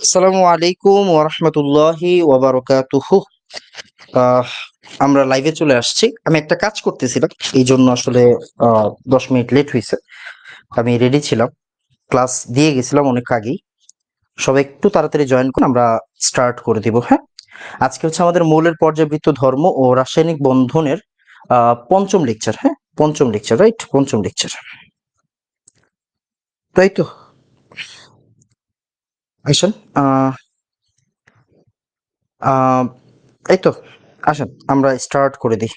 আসসালামু আলাইকুম ওয়া রাহমাতুল্লাহি ওয়া বারাকাতুহু। আহ, আমরা লাইভে চলে আসছি। আমি একটা কাজ করতেছিলাম, এই জন্য আসলে 10 মিনিট লেট হয়েছে। আমি রেডি ছিলাম, ক্লাস দিয়ে গেছিলাম অনেক আগেই। সবাই একটু তাড়াতাড়ি জয়েন করুন, আমরা স্টার্ট করে দিব। হ্যাঁ, আজকে হচ্ছে আমাদের মৌলের পর্যাবৃত্ত ধর্ম ও রাসায়নিক বন্ধনের পঞ্চম লেকচার। হ্যাঁ, পঞ্চম লেকচার, রাইট? পঞ্চম লেকচার, তাই তো। আসেন, আহ আহ, এই তো, আসেন আমরা স্টার্ট করে দিই।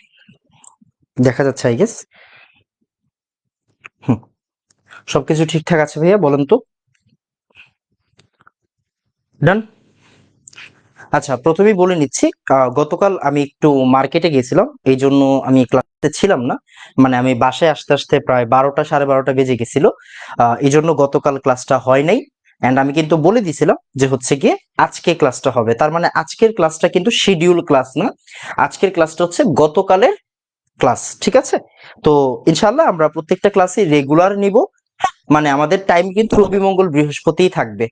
দেখা যাচ্ছে, আই গেস। হুম, সবকিছু ঠিকঠাক আছে ভাইয়া, বলেন তো। ডান। আচ্ছা, প্রথমেই বলে নিচ্ছি, গতকাল আমি একটু মার্কেটে গেছিলাম, এই জন্য আমি ক্লাসে ছিলাম না। মানে আমি বাসায় আসতে আসতে প্রায় 12টা, সাড়ে 12টা বেজে গেছিল। এই জন্য গতকাল ক্লাসটা হয় নাই। অ্যান্ড আমি কিন্তু বলে দিছিলাম যে হচ্ছে গিয়ে আজকে ক্লাসটা হবে, তার মানে আজকের ক্লাসটা কিন্তু শিডিউল ক্লাস না। আজকের ক্লাসটা হচ্ছে গতকালের ক্লাস, ঠিক আছে? তো ইনশাল্লাহ আমরা প্রত্যেকটা ক্লাসে রেগুলার নিব। মানে আমাদের টাইম কিন্তু রবি, মঙ্গল, বৃহস্পতিই থাকবে।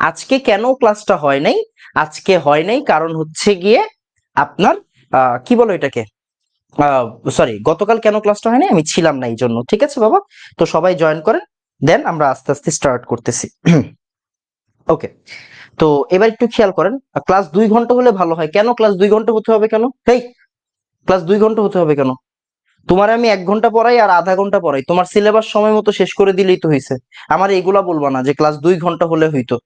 আজকে কেন ক্লাসটা হয় নাই? আজকে হয় নাই কারণ হচ্ছে গিয়ে আপনার কি বলো এটাকে, সরি, গতকাল কেন ক্লাসটা হয় নাই, আমি ছিলাম না এই জন্য। ঠিক আছে বাবা, তো সবাই জয়েন করেন, দেন আমরা আস্তে আস্তে স্টার্ট করতেছি। ওকে, তো এবার একটু খেয়াল করেন, ক্লাস 2 ঘন্টা হলে ভালো হয়। কেন ক্লাস 2 ঘন্টা হতে হবে কেন? হেই, ক্লাস 2 ঘন্টা হতে হবে কেন? তোমার আমি 1 ঘন্টা পড়াই আর আধা ঘন্টা পড়াই, তোমার সিলেবাস সময় মতো শেষ করে দিলেই তো হয়েছে। আমার এগুলা বলবা না যে ক্লাস 2 ঘন্টা হলে হইতো।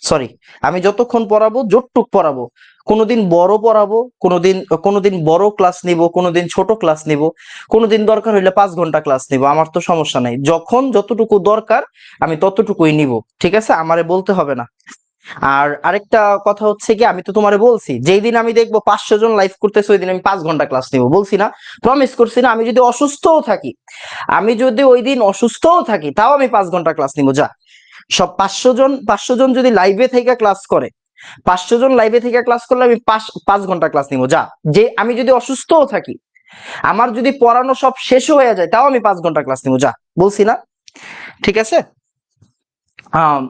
সরি, আমি যতক্ষণ পড়াবো, যতটুক পড়াবো, কোনোদিন বড় পড়াবো, কোনোদিন কোনোদিন বড় ক্লাস নিব, কোনোদিন ছোট ক্লাস নিব, কোনোদিন দরকার হইলে 5 ঘন্টা ক্লাস নিব, আমার তো সমস্যা নাই। যখন যতটুকু দরকার আমি ততটুকুই নিব। ঠিক আছে, আমারে বলতে হবে না। আর আরেকটা কথা হচ্ছে কি, আমি তো তোমারে বলছি যেই দিন আমি দেখবো 500 জন লাইভ করতেছে ওই দিন আমি 5 ঘন্টা ক্লাস নিব, বলছি না? প্রমিস করছি না? আমি যদি অসুস্থও থাকি, আমি যদি ওই দিন অসুস্থও থাকি, তাও আমি 5 ঘন্টা ক্লাস নিব। যা, সব 500 জন যদি লাইভে থেকে ক্লাস করে, 500 জন লাইভে থেকে ক্লাস করলে আমি 5 ঘন্টা ক্লাস নিব। যা, যে আমি যদি অসুস্থও থাকি, আমার যদি পড়ানো সব শেষ হয়ে যায়, তাও আমি 5 ঘন্টা ক্লাস নিব। যা, বলছি না? ঠিক আছে। আম,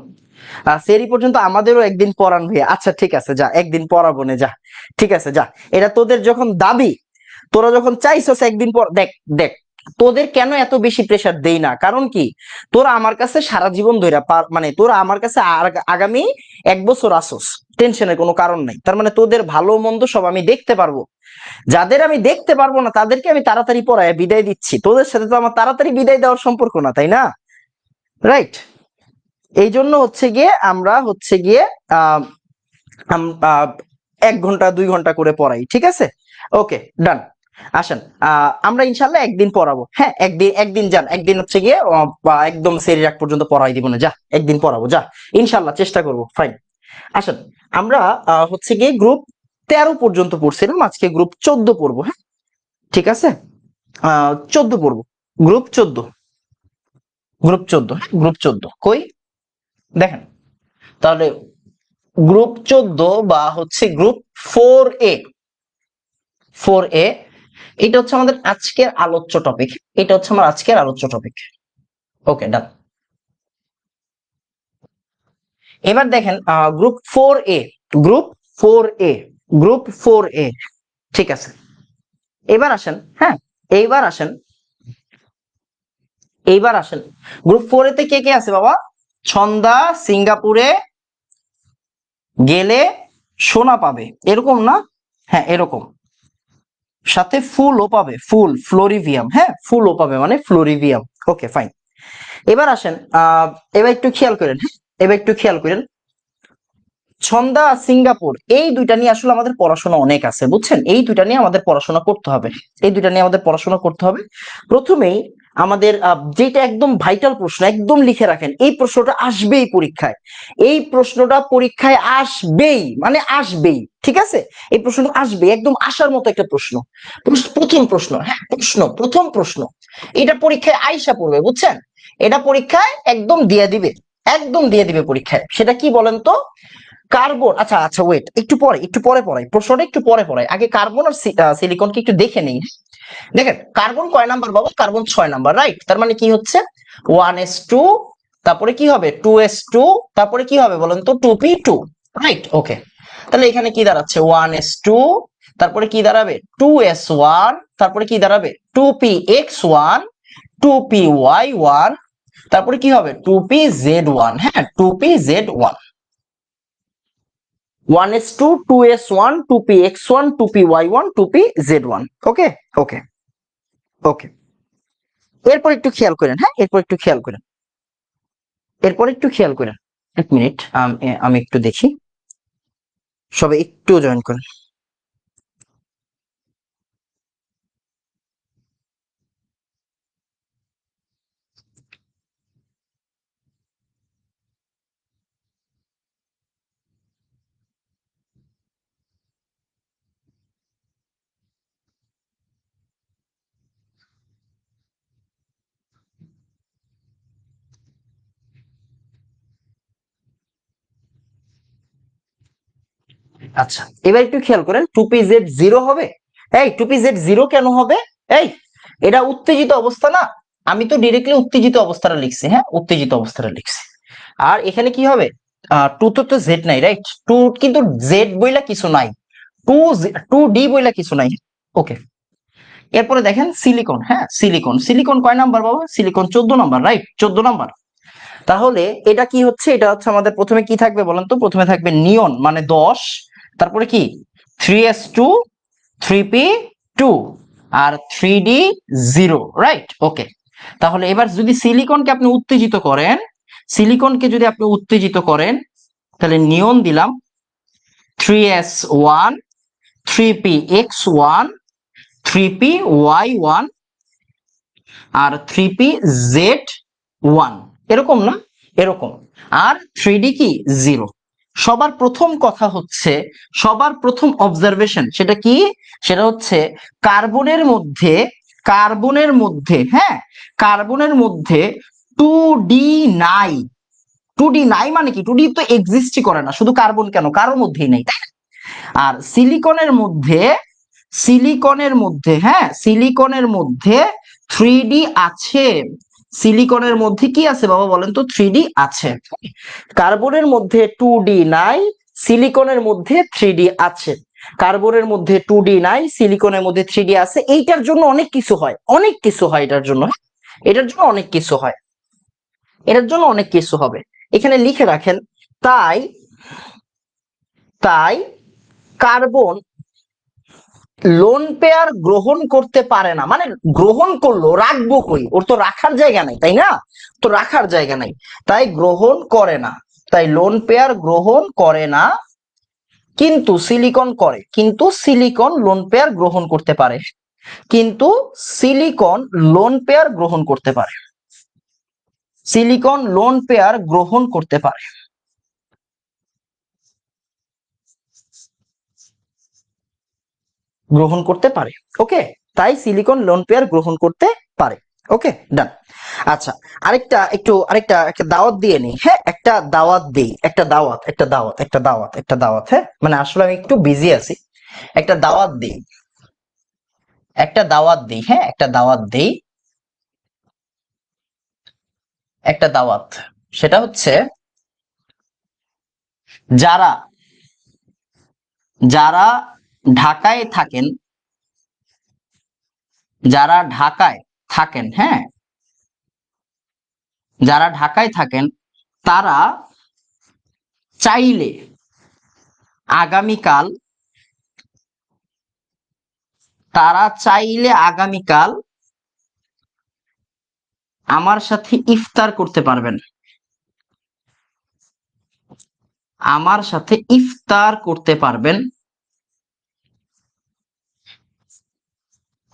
সেরি পর্যন্ত আমাদেরও একদিন পড়ান ভাইয়া। আচ্ছা ঠিক আছে, যা, একদিন পড়াবো না, যা। ঠিক আছে, যা। এটা তোদের যখন দাবি, তোরা যখন চাইছস একদিন পর, দেখ দেখ, তোদের কেন এত বেশি প্রেসার দেই না, কারণ কি, তোরা আমার কাছে সারা জীবন ধইরা মানে তোরা আমার কাছে আগামী 1 বছর আসোস, টেনশনের কোনো কারণ নাই। তার মানে তোদের ভালো মন্দ সব আমি দেখতে পারবো। যাদের আমি দেখতে পারবো না তাদেরকে আমি তাড়াতাড়ি পড়ায় বিদায় দিচ্ছি। তোদের সাথে তো আমার তাড়াতাড়ি বিদায় দেওয়ার সম্পর্ক না, তাই না? রাইট। এই জন্য হচ্ছে গিয়ে আমরা হচ্ছে গিয়ে আহ 1 ঘন্টা 2 ঘন্টা করে পড়াই, ঠিক আছে? ওকে, ডান। আসেন, আমরা ইনশাল্লাহ একদিন পড়াবো। হ্যাঁ, একদিন একদিন যান, একদিন হচ্ছে গিয়ে বা একদম সেরির আগ পর্যন্ত পড়াই দিব না, যা, একদিন পড়াবো, যা। ইনশাল্লাহ চেষ্টা করবো, ফাইন। আসেন, আমরা হচ্ছে গিয়ে গ্রুপ 13 পর্যন্ত পড়ছিলাম, আজকে গ্রুপ 14 পড়বো। হ্যাঁ, ঠিক আছে। 14 পড়বো, গ্রুপ 14। গ্রুপ 14, হ্যাঁ, গ্রুপ 14 কই, দেখেন তাহলে। গ্রুপ 14 বা হচ্ছে গ্রুপ 4A। 4A, এটা হচ্ছে আমাদের আজকের আলোচ্য টপিক। এটা হচ্ছে আমার আজকের আলোচ্য টপিক। ওকে, ডান। এবার দেখেন, group 4A, group 4A, group 4A, ঠিক আছে। এবার আসেন, হ্যাঁ, এইবার আসেন, এইবার আসেন। গ্রুপ 4A তে কে কে আছে বাবা? ছন্দা সিঙ্গাপুরে গেলে সোনা পাবে, এরকম না? হ্যাঁ, এরকম। সাথে ফুলও পাবে, ফুল, ফ্লোরিভিয়াম। হ্যাঁ, ফুলও পাবে মানে ফ্লোরিভিয়াম। ওকে, ফাইন। এবার আসেন, এবার একটু খেয়াল করেন। হ্যাঁ, এবার একটু খেয়াল করেন, ছন্দা আর সিঙ্গাপুর, এই দুইটা নিয়ে আসলে আমাদের পড়াশোনা অনেক আছে, বুঝছেন? এই দুইটা নিয়ে আমাদের পড়াশোনা করতে হবে। এই দুইটা নিয়ে আমাদের পড়াশোনা করতে হবে। প্রথমেই আমাদের যেটা একদম ভাইটাল প্রশ্ন, একদম লিখে রাখেন, এই প্রশ্নটা আসবেই পরীক্ষায়। এই প্রশ্নটা পরীক্ষায় আসবেই, মানে আসবেই, ঠিক আছে? এই প্রশ্নটা আসবে, একদম আসার মতো একটা প্রশ্ন। প্রথম প্রশ্ন, হ্যাঁ, প্রথম প্রশ্ন, এটা পরীক্ষায় আইসা পড়বে, বুঝছেন? এটা পরীক্ষায় একদম দিয়ে দিবে, একদম দিয়ে দিবে পরীক্ষায়। সেটা কি বলেন তো? কার্বন, আচ্ছা আচ্ছা, ওয়েট, একটু পরে পড়াই প্রশ্নটা, একটু পরে পড়াই। আগে কার্বন আর সিলিকনকে একটু দেখে নেই। দেখেন, কার্বন কয় নাম্বার বাবা? Carbon 6 number, right? তার মানে কি হচ্ছে, 1s2 তারপরে কি হবে 2s2, তারপরে কি হবে বলেন তো 2p2, রাইট? ওকে, তাহলে এখানে কি দাঁড়াচ্ছে 1s2, তারপরে কি দাঁড়াবে 2s1, তারপরে কি দাঁড়াবে 2px1, 2py1, তারপরে কি হবে 2pz1, হ্যাঁ 2pz1, 1s2, 2s1, 2px1, 2py1, 2pz1। ওকে ওকে ওকে, এরপর একটু খেয়াল করেন, হ্যাঁ এরপর একটু খেয়াল করেন, এরপর একটু খেয়াল করেন, এক মিনিট আমি একটু দেখি, সবাই একটু জয়েন করেন। আচ্ছা, এবার একটু খেয়াল করেন 2pz0 হবে। এই 2pz0 কেন হবে? এই এটা উত্তেজিত অবস্থা না, আমি তো ডিরেক্টলি উত্তেজিত অবস্থাটা লিখছি, হ্যাঁ উত্তেজিত অবস্থাটা লিখছি। আর এখানে কি হবে, টু তো জেড নাই, রাইট? টু কিন্তু জেড বইলা কিছু নাই, টু টু ডি বইলা কিছু নাই। ওকে, এরপরে দেখেন সিলিকন, হ্যাঁ সিলিকন, সিলিকন কয় নাম্বার বাবা? Silicon 14 number, right? 14 নাম্বার। তাহলে এটা কি হচ্ছে, এটা হচ্ছে আমাদের প্রথমে কি থাকবে বলেন তো? প্রথমে থাকবে নিয়ন মানে 10, তারপরে কি 3s2, 3p2 আর 3d0, রাইট? ওকে, তাহলে এবার যদি সিলিকনকে আপনি উত্তেজিত করেন, সিলিকনকে যদি আপনি উত্তেজিত করেন, তাহলে নিয়ন দিলাম 3s1, 3px1, 3py1 আর 3pz1, এরকম না? এরকম। আর 3d কি 0। সবার প্রথম কথা হচ্ছে, সবার প্রথম অবজারভেশন সেটা কি? সেটা হচ্ছে কার্বনের মধ্যে, কার্বনের মধ্যে, হ্যাঁ কার্বনের মধ্যে 2d নাই। 2d নাই মানে কি? 2d তো এক্সিস্টই করে না, শুধু কার্বন কেন, কারোর মধ্যেই নাই, তাই না? আর সিলিকনের মধ্যে, সিলিকনের মধ্যে, হ্যাঁ সিলিকনের মধ্যে 3d আছে। সিলিকনের মধ্যে কি আছে বাবা বলেন তো? 3d আছে। কার্বনের মধ্যে 2d নাই, সিলিকনের মধ্যে 3d আছে। কার্বনের মধ্যে 2d নাই, সিলিকনের মধ্যে 3d আছে। এইটার জন্য অনেক কিছু হয়, অনেক কিছু হয় এটার জন্য, এটার জন্য অনেক কিছু হয়, এটার জন্য অনেক কিছু হবে, এখানে লিখে রাখেন। তাই, তাই কার্বন লোন পেয়ার গ্রহণ করতে পারে না, মানে গ্রহণ করলো রাখবো কই, ওর তো রাখার জায়গা নাই, তাই না? তো রাখার জায়গা নাই, তাই গ্রহণ করে না, তাই লোন পেয়ার গ্রহণ করে না। কিন্তু সিলিকন করে, কিন্তু সিলিকন লোন পেয়ার গ্রহণ করতে পারে, কিন্তু সিলিকন লোন পেয়ার গ্রহণ করতে পারে, সিলিকন লোন পেয়ার গ্রহণ করতে পারে, গ্রহণ করতে পারে। ওকে, তাই সিলিকন লোন পেয়ার গ্রহণ করতে পারে। ওকে ডান। আচ্ছা, আরেকটা একটু আরেকটা একটা দাওয়াত দিয়ে নি, হ্যাঁ একটা দাওয়াত দেই, একটা দাওয়াত, একটা দাওয়াত, একটা দাওয়াত, একটা দাওয়াত, হ্যাঁ মানে আসলে আমি একটু বিজি আছি, একটা দাওয়াত দেই, একটা দাওয়াত দেই, হ্যাঁ একটা দাওয়াত দেই, একটা দাওয়াত। সেটা হচ্ছে যারা, যারা ঢাকায় থাকেন, যারা ঢাকায় থাকেন, হ্যাঁ যারা ঢাকায় থাকেন, তারা চাইলে আগামীকাল, তারা চাইলে আগামীকাল আমার সাথে ইফতার করতে পারবেন, আমার সাথে ইফতার করতে পারবেন,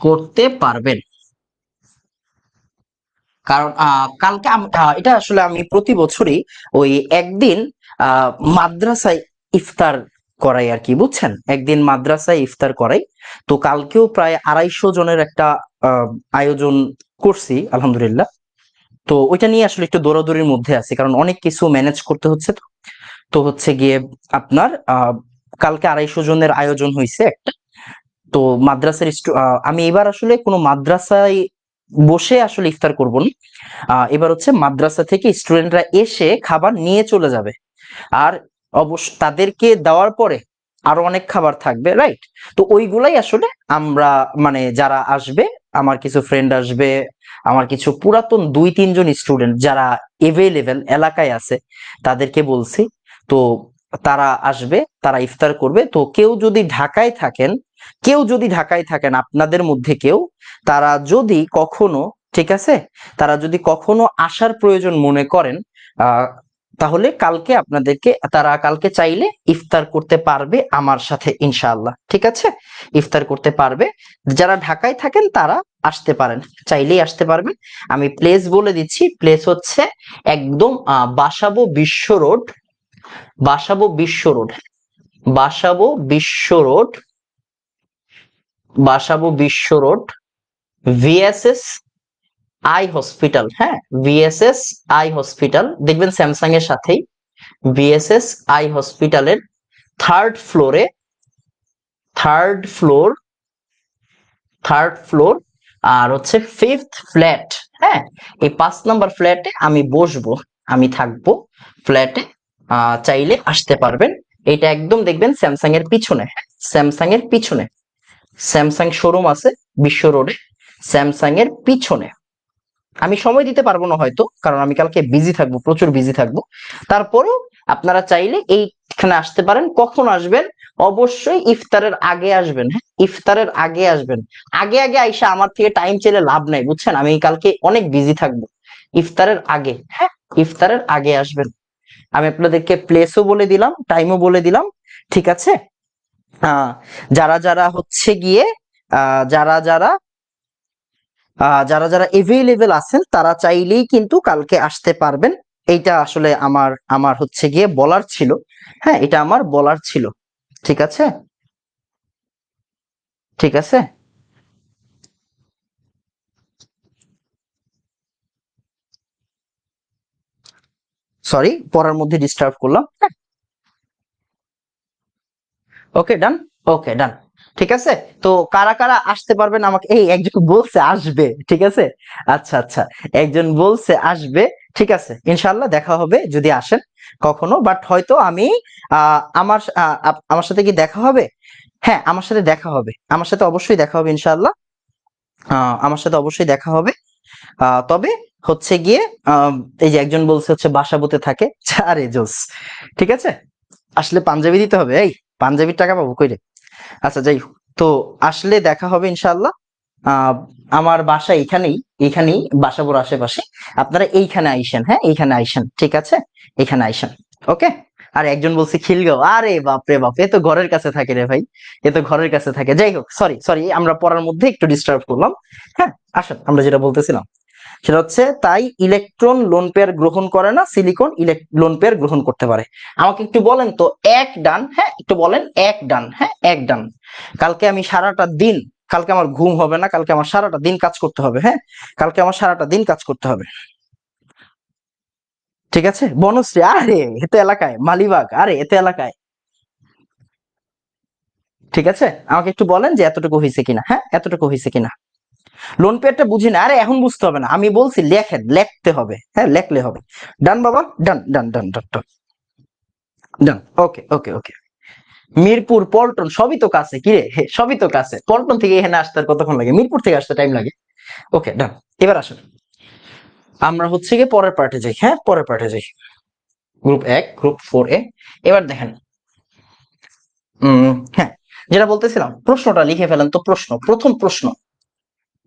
করতে পারবেন। কারণ কালকে এটা আসলে আমি প্রতি বছরই ওই একদিন আহ মাদ্রাসায় ইফতার করাই আর কি, বুঝছেন? একদিন মাদ্রাসায় ইফতার করাই। তো কালকেও প্রায় 250 জনের একটা আহ আয়োজন করছি আলহামদুলিল্লাহ। তো ওইটা নিয়ে আসলে একটু দৌড়াদৌড়ির মধ্যে আছি, কারণ অনেক কিছু ম্যানেজ করতে হচ্ছে। তো তো হচ্ছে গিয়ে আপনার কালকে 250 জনের আয়োজন হয়েছে একটা। তো মাদ্রাসার আমি এবার আসলে কোনো মাদ্রাসায় বসে আসলে ইফতার করব না। এবার হচ্ছে মাদ্রাসা থেকে স্টুডেন্টরা এসে খাবার নিয়ে চলে যাবে, আর অবশ্য তাদেরকে দেওয়ার পরে আরো অনেক খাবার থাকবে, রাইট? তো ওইগুলাই আসলে আমরা, মানে যারা আসবে, আমার কিছু ফ্রেন্ড আসবে, আমার কিছু পুরাতন 2-3 জন স্টুডেন্ট যারা এভেলেবেল এলাকায় আছে, তাদেরকে বলছি। তো তারা আসবে, তারা ইফতার করবে। তো কেউ যদি ঢাকায় থাকেন আপনাদের মধ্যে কেউ, তারা যদি কখনো, ঠিক আছে, তারা যদি কখনো আসার প্রয়োজন মনে করেন, আহ তাহলে তারা কালকে চাইলে ইফতার করতে পারবে আমার সাথে ইনশাআল্লাহ, ঠিক আছে? ইফতার করতে পারবে। যারা ঢাকায় থাকেন তারা আসতে পারেন, চাইলেই আসতে পারবেন। আমি প্লেস বলে দিচ্ছি, প্লেস হচ্ছে একদম বাসাবো বিশ্ব রোড, বাসাবো বিশ্ব রোড, বাসাবো বিশ্ব রোড, বাসাবো বিশ্ব রোড, ভিএসএস আই হসপিটাল। হ্যাঁ, ভিএসএস আই হসপিটাল দেখবেন স্যামসাং এর সাথেই। ভিএসএস আই হসপিটালের থার্ড ফ্লোরে, থার্ড ফ্লোর, থার্ড ফ্লোর, আর হচ্ছে 5th ফ্ল্যাট। হ্যাঁ, এই 5 নম্বর ফ্ল্যাটে আমি বসবো, আমি থাকবো ফ্ল্যাটে। চাইলে আসতে পারবেন। এটা একদম দেখবেন স্যামসাং এর পিছনে, স্যামসাং এর পিছনে, স্যামসাং শোরুম আছে বিশ্ব রোডে, স্যামসাং এর পিছনে। আমি সময় দিতে পারবো না হয়তো, কারণ আমি কালকে বিজি থাকবো, প্রচুর বিজি থাকবো। তারপরেও আপনারা চাইলে এইখানে আসতে পারেন। কখন আসবেন? অবশ্যই ইফতারের আগে আসবেন। হ্যাঁ, ইফতারের আগে আসবেন। আগে আগে আইসা আমার থেকে টাইম চাইলে লাভ নাই, বুঝছেন? আমি কালকে অনেক বিজি থাকবো। ইফতারের আগে, হ্যাঁ, ইফতারের আগে আসবেন। আমি আপনাদেরকে প্লেসও বলে দিলাম, টাইমও বলে দিলাম, ঠিক আছে? আহ যারা যারা হচ্ছে গিয়ে আহ যারা যারা যারা যারা এভেইলেবল আছেন তারা চাইলেই কিন্তু কালকে আসতে পারবেন। এইটা আসলে আমার আমার হচ্ছে গিয়ে বলার ছিল। হ্যাঁ, এটা আমার বলার ছিল, ঠিক আছে? ঠিক আছে, সরি পড়ার মধ্যে ডিস্টার্ব করলাম। ওকে ডান, ওকে ডান, ঠিক আছে। তো কারা কারা আসতে পারবেন আমাকে, এই একজন বলছে আসবে, ঠিক আছে। আচ্ছা আচ্ছা, একজন বলছে আসবে, ঠিক আছে, ইনশাআল্লাহ দেখা হবে যদি আসেন কখনো। বাট হয়তো আমি আমার সাথে কি দেখা হবে? হ্যাঁ, আমার সাথে দেখা হবে, আমার সাথে অবশ্যই দেখা হবে ইনশাআল্লাহ। আমার সাথে অবশ্যই দেখা হবে। তবে হচ্ছে গিয়ে এই যে একজন বলছে হচ্ছে বাসাবোতে থাকে, আরে জোস, ঠিক আছে। আসলে পাঞ্জাবি দিতে হবে, এই পাঞ্জাবির টাকা পাবো কই রে? আচ্ছা যাই হোক, তো আসলে দেখা হবে ইনশাআল্লাহ। আহ আমার বাসা এখানেই, এখানেই বাসাবোর আশেপাশে। আপনারা এইখানে আইসেন, হ্যাঁ এইখানে আইসেন, ঠিক আছে, এখানে আইসেন। ওকে। আর একজন বলছে খিলগাঁও, আরে বাপ রে বাপ, এ তো ঘরের কাছে থাকে রে ভাই, এ তো ঘরের কাছে থাকে। যাই হোক, সরি সরি, আমরা পড়ার মধ্যে একটু ডিস্টার্ব করলাম। হ্যাঁ, আসেন, আমরা যেটা বলতেছিলাম সেটা হচ্ছে, তাই ইলেকট্রন লোন পেয়ার গ্রহণ করে না, সিলিকন লোন পেয়ার গ্রহণ করতে পারে। আমাকে একটু বলেন তো, এক ডান, হ্যাঁ একটু বলেন, এক ডান, হ্যাঁ এক ডান। কালকে আমি সারাটা দিন, কালকে আমার ঘুম হবে না, কালকে আমার সারাটা দিন কাজ করতে হবে। হ্যাঁ, কালকে আমার সারাটা দিন কাজ করতে হবে, ঠিক আছে। বনশ্রী, আরে এতে এলাকায়, মালিবাগ, আরে এতে এলাকায়, ঠিক আছে। আমাকে একটু বলেন যে এতটুকু হয়েছে কিনা, হ্যাঁ এতটুকু হয়েছে কিনা। লোন পেয়ারটা বুঝি না, আরে এখন বুঝতে হবে না, আমি বলছি লেখেন, লিখতে হবে, হ্যাঁ লেখলে হবে। ডান বাবা, ডান ডান ডান ডান ডান ডান, ওকে ওকে ওকে। মিরপুর, পল্টন সবই তো কাছে, কি রে, সবই তো কাছে। পল্টন থেকে এখানে আসতে আর কতক্ষণ লাগে? মিরপুর থেকে আসতে টাইম লাগে। ওকে ডান। এবার আসুন, আমরা হচ্ছে গিয়ে পরের পার্টে যাই। হ্যাঁ, পরের পার্টে যাই। Group 1, group 4A। এবার দেখেন, হ্যাঁ, যেটা বলতেছিলাম, প্রশ্নটা লিখে ফেলেন তো। প্রথম প্রশ্ন,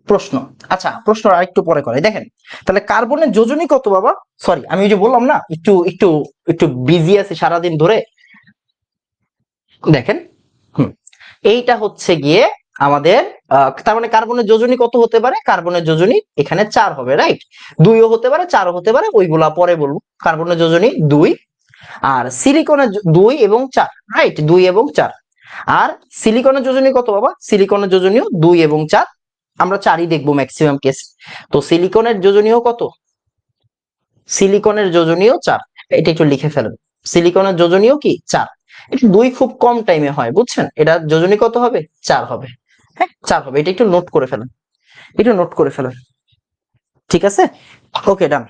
প্রশ্ন, আচ্ছা প্রশ্ন আরেকটু পরে করে দেখেন। তাহলে কার্বনের যোজনী কত বাবা? সরি, আমি ওই যে বললাম না, একটু একটু একটু বিজি আছি সারাদিন ধরে। দেখেন, হুম, এইটা হচ্ছে গিয়ে আমাদের তার মানে কার্বনের যোজনী কত হতে পারে? কার্বনের যোজনী এখানে 4 হবে, রাইট? 2ও হতে পারে, 4ও হতে পারে, ওইগুলা পরে বলবো। কার্বনের যোজনী 2, আর সিলিকনের 2 এবং 4, রাইট, 2 এবং 4। আর সিলিকনের যোজনী কত বাবা? সিলিকনের যোজনীও 2 এবং 4, আমরা 4ই দেখবো ম্যাক্সিমাম কেস। তো সিলিকনের যোজনীয় কত? সিলিকনের যোজনীয় 4, এটা একটু লিখে ফেলেন। সিলিকনের যোজনীয় কি 4। এটা 2 খুব কম টাইমে হয়, বুঝছেন? এটা যোজনী কত হবে? 4 হবে। হ্যাঁ 4 হবে, এটা একটু নোট করে ফেলেন, একটু নোট করে ফেলেন। ঠিক আছে, ওকে ডান।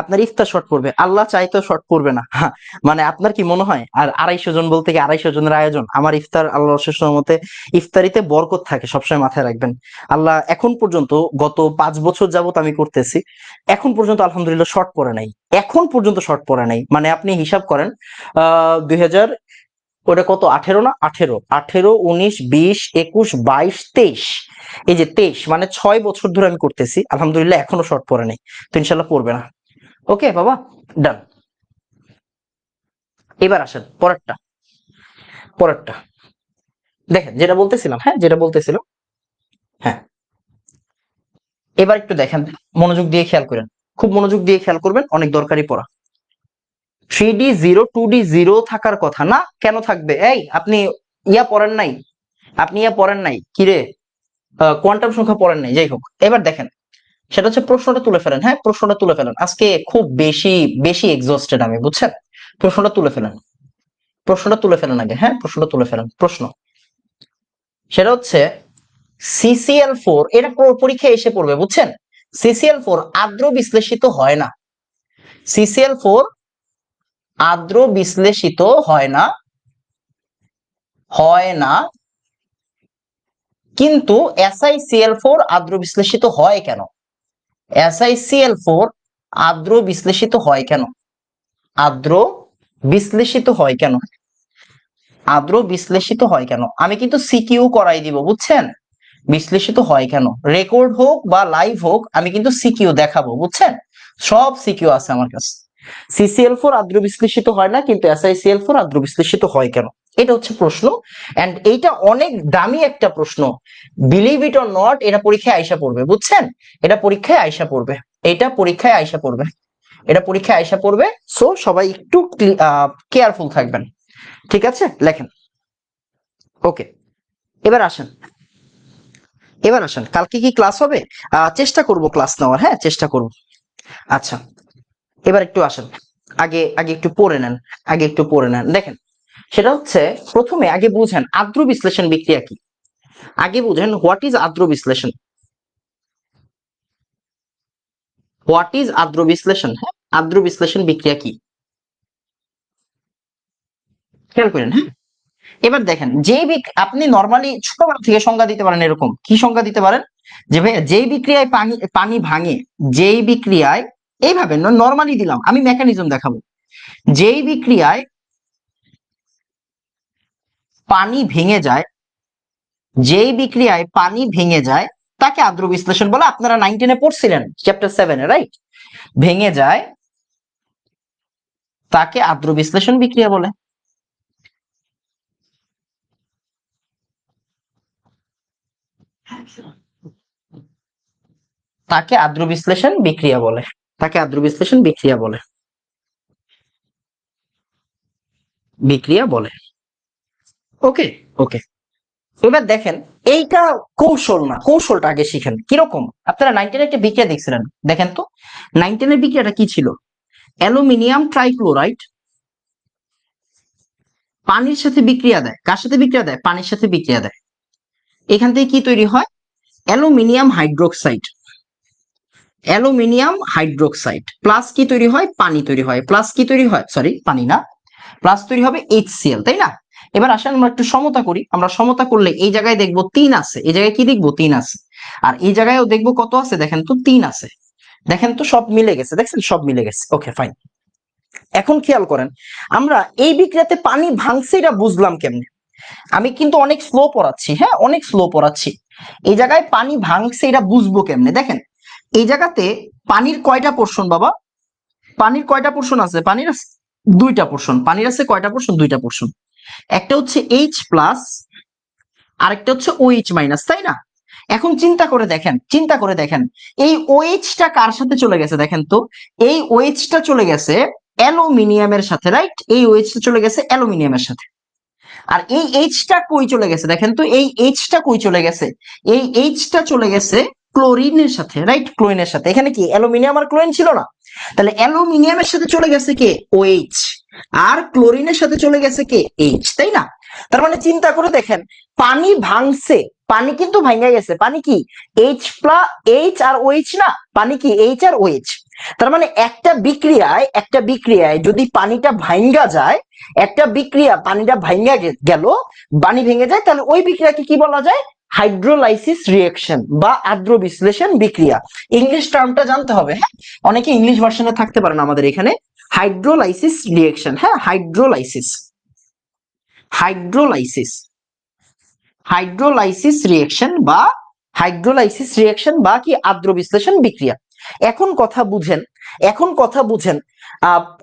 আপনার ইফতার শর্ট পড়বে, আল্লাহ চাইতো শর্ট পড়বে না। মানে আপনার কি মনে হয় আর 250 জন বলতে কি 250 জনের আয়োজন? আমার ইফতার আল্লাহর অশেষ রহমতে, ইফতারিতে বরকত থাকে, সবসময় মাথায় রাখবেন। আল্লাহ এখন পর্যন্ত গত 5 বছর যাবত আমি করতেছি, এখন পর্যন্ত আলহামদুলিল্লাহ শর্ট পড়ে নাই, এখন পর্যন্ত শর্ট পড়ে নাই। মানে আপনি হিসাব করেন 2000, ওটা কত, 18 না, 18, 19, 20, 21, 22, 23, এই যে 23, মানে 6 বছর ধরে আমি করতেছি, আলহামদুলিল্লাহ এখনো শর্ট পড়ে নাই। তো ইনশাল্লাহ পড়বে না। ওকে বাবা, ডান। এবার আসেন পরেরটা। পরেরটা দেখেন, যেটা বলতেছিলাম, হ্যাঁ যেটা বলতেছিলাম, হ্যাঁ এবার একটু দেখেন, মনোযোগ দিয়ে খেয়াল করেন, খুব মনোযোগ দিয়ে খেয়াল করবেন, অনেক দরকারি পড়া। 3D 0 2D 0 থাকার কথা না, কেন থাকবে? এই আপনি ইয়া পড়েন নাই, আপনি ইয়া পড়েন নাই কিরে, কোয়ান্টাম সংখ্যা পড়েন নাই, যাই হোক এবার দেখেন, সেটা হচ্ছে প্রশ্নটা তুলে ফেলেন। হ্যাঁ প্রশ্নটা তুলে ফেলেন, আজকে খুব বেশি বেশি এক্সস্টেড আমি, বুঝছেন? প্রশ্নটা তুলে ফেলেন, প্রশ্নটা তুলে ফেলেন আগে, হ্যাঁ প্রশ্নটা তুলে ফেলেন। প্রশ্ন সেটা হচ্ছে CCl4, এটা পরীক্ষায় এসে পড়বে, বুঝছেন? CCl4 আর্দ্র বিশ্লেষিত হয় না, CCl4 আর্দ্র বিশ্লেষিত হয় না, হয় না, কিন্তু SiCl4 আর্দ্র বিশ্লেষিত হয় কেন? SiCl4 আর্দ্র বিশ্লেষিত হয় কেন? আর্দ্র বিশ্লেষিত হয় কেন? আর্দ্র বিশ্লেষিত হয় কেন? আমি কিন্তু সিকিউ করাই দিব, বুঝছেন? বিশ্লেষিত হয় কেন, রেকর্ড হোক বা লাইভ হোক, আমি কিন্তু সিকিউ দেখাবো, বুঝছেন? সব সিকিউ আছে আমার কাছে। CCl4 আর্দ্র বিশ্লেষিত হয় না, কিন্তু SiCl4 আর্দ্র বিশ্লেষিত হয় কেন? এটা হচ্ছে প্রশ্ন, এন্ড এইটা অনেক দামি একটা প্রশ্ন। বিলিভ ইট অর নট, এটা পরীক্ষায় আইসা পড়বে, বুঝছেন? এটা পরীক্ষায় আইসা পড়বে, এটা পরীক্ষায় আইসা পড়বে, এটা পরীক্ষায় আইসা পড়বে। সো সবাই একটু কেয়ারফুল থাকবেন, ঠিক আছে? লেখেন। ওকে, এবার আসেন, এবার আসেন, কালকে কি ক্লাস হবে? চেষ্টা করব ক্লাস নেওয়ার, হ্যাঁ চেষ্টা করব। আচ্ছা, এবার একটু আসেন, আগে আগে একটু পড়ে নেন, আগে একটু পড়ে নেন। দেখেন, সেটা হচ্ছে প্রথমে আগে বুঝেন আর্দ্র বিশ্লেষণ বিক্রিয়া কি, আগে বুঝেন হোয়াট ইজ আর্দ্র বিশ্লেষণ, হোয়াট ইজ আর্দ্র বিশ্লেষণ, হ্যাঁ আর্দ্র বিশ্লেষণ বিক্রিয়া কি, খেয়াল করেন। হ্যাঁ এবার দেখেন, আপনি নরমালি ছোটবেলা থেকে সংজ্ঞা দিতে পারেন, এরকম কি সংজ্ঞা দিতে পারেন, যে ভাইয়া যেই বিক্রিয়ায় পানি পানি ভাঙে, যেই বিক্রিয়ায়, এইভাবে নরমালি দিলাম, আমি মেকানিজম দেখাবো, যেই বিক্রিয়ায় পানি ভেঙে যায়, যেই বিক্রিয়ায় পানি ভেঙে যায় তাকে আর্দ্র বিশ্লেষণ বলে। আপনারা 9-10 পড়ছিলেন, চ্যাপ্টার 7 এ, রাইট? ভেঙে যায় তাকে আর্দ্র বিশ্লেষণ বিক্রিয়া বলে, তাকে আর্দ্র বিশ্লেষণ বিক্রিয়া বলে, তাকে আর্দ্র বিশ্লেষণ বিক্রিয়া বলে, বিক্রিয়া বলে। ওকে, ওকে। এবার দেখেন, এইটা কৌশল না, কৌশলটা আগে শিখেন। কিরকম? আপনারা 9-10 একটা বিক্রিয়া দেখছিলেন, দেখেন তো 9-10 এর বিক্রিয়াটা কি ছিল? অ্যালুমিনিয়াম ট্রাইক্লোরাইড পানির সাথে বিক্রিয়া দেয়, কার সাথে বিক্রিয়া দেয়? পানির সাথে বিক্রিয়া দেয়। এখান থেকে কি তৈরি হয়? Aluminium hydroxide, aluminium hydroxide plus কি তৈরি হয়? পানি তৈরি হয়, প্লাস কি তৈরি হয়, সরি পানি না, প্লাস তৈরি হবে HCl, তাই না? এবার আসেন আমরা একটু সমতা করি, আমরা সমতা করলে এই জায়গায় দেখবো 3 আছে, এই জায়গায় কি দেখবো? 3 আছে। আর এই জায়গায়ও দেখবো কত আছে, দেখেন তো 3 আছে, দেখেন তো সব মিলে গেছে, দেখছেন সব মিলে গেছে। ওকে ফাইন, এখন খেয়াল করেন, আমরা এই বিক্রিয়াতে পানি ভাঙছে এটা বুঝলাম কেমনে? আমি কিন্তু অনেক স্লো পড়াচ্ছি, হ্যাঁ অনেক স্লো পড়াচ্ছি। এই জায়গায় পানি ভাঙছে এটা বুঝবো কেমনে? দেখেন, এই জায়গাতে পানির কয়টা পোর্শন বাবা? পানির কয়টা পোর্শন আছে? পানির আছে 2টা পোর্শন। পানির আছে কয়টা পোর্শন? 2টা পোর্শন। একটা হচ্ছে H প্লাস, আরেকটা হচ্ছে OH মাইনাস, তাই না? এখন চিন্তা করে দেখেন, চিন্তা করে দেখেন, এই OH টা কার সাথে চলে গেছে দেখেন তো? এই OH টা চলে গেছে অ্যালুমিনিয়ামের সাথে, রাইট? এই OH টা চলে গেছে অ্যালুমিনিয়ামের সাথে। আর এই H টা কই চলে গেছে দেখেন তো? এই H টা কই চলে গেছে? এই H টা চলে গেছে ক্লোরিনের সাথে, রাইট? ক্লোরিনের সাথে। এখানে কি অ্যালুমিনিয়াম আর ক্লোরিন ছিল না? তাহলে অ্যালুমিনিয়ামের সাথে চলে গেছে কে? OH, আর ক্লোরিনের সাথে চলে গেছে কে? H, তাই না? তার মানে চিন্তা করে দেখেন, পানি ভাঙছে, পানি কিন্তু ভাঙা গেছে, পানি কি H plus H R OH না, পানি কি এইচ আর ওএইচ। তার মানে একটা বিক্রিয়ায় যদি পানিটা ভাঙ্গা যায়, একটা বিক্রিয়া পানিটা ভাঙ্গা গেল, পানি ভেঙে যায়, তাহলে ওই বিক্রিয়াকে কি বলা যায়? হাইড্রোলাইসিস রিঅ্যাকশন বা আদ্র বিশ্লেষণ বিক্রিয়া। ইংলিশ টার্মটা জানতে হবে, হ্যাঁ, অনেকে ইংলিশ ভার্সনে থাকতে পারেন আমাদের এখানে। হাইড্রোলাইসিস রিঅ্যাকশন, হ্যাঁ, হাইড্রোলাইসিস, হাইড্রোলাইসিস, হাইড্রোলাইসিস রিঅ্যাকশন বা কি আদ্র বিশ্লেষণ বিক্রিয়া। এখন কথা বুঝেন, এখন কথা বুঝেন,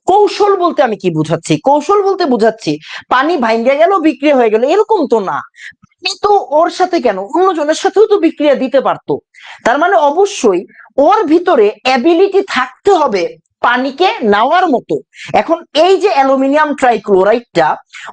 কৌশল বলতে আমি কি বুঝাচ্ছি? কৌশল বলতে বুঝাচ্ছি পানি ভাঙ্গা গেল, বিক্রিয়া হয়ে গেল, এরকম তো না। কিন্তু ওর সাথে কেন, অন্যজনের সাথেও তো বিক্রিয়া দিতে পারতো। তার মানে অবশ্যই ওর ভিতরে অ্যাবিলিটি থাকতে হবে পানিকে নেওয়ার মতো। এখন এই যে অ্যালুমিনিয়াম ট্রাইক্লোরাইডটা,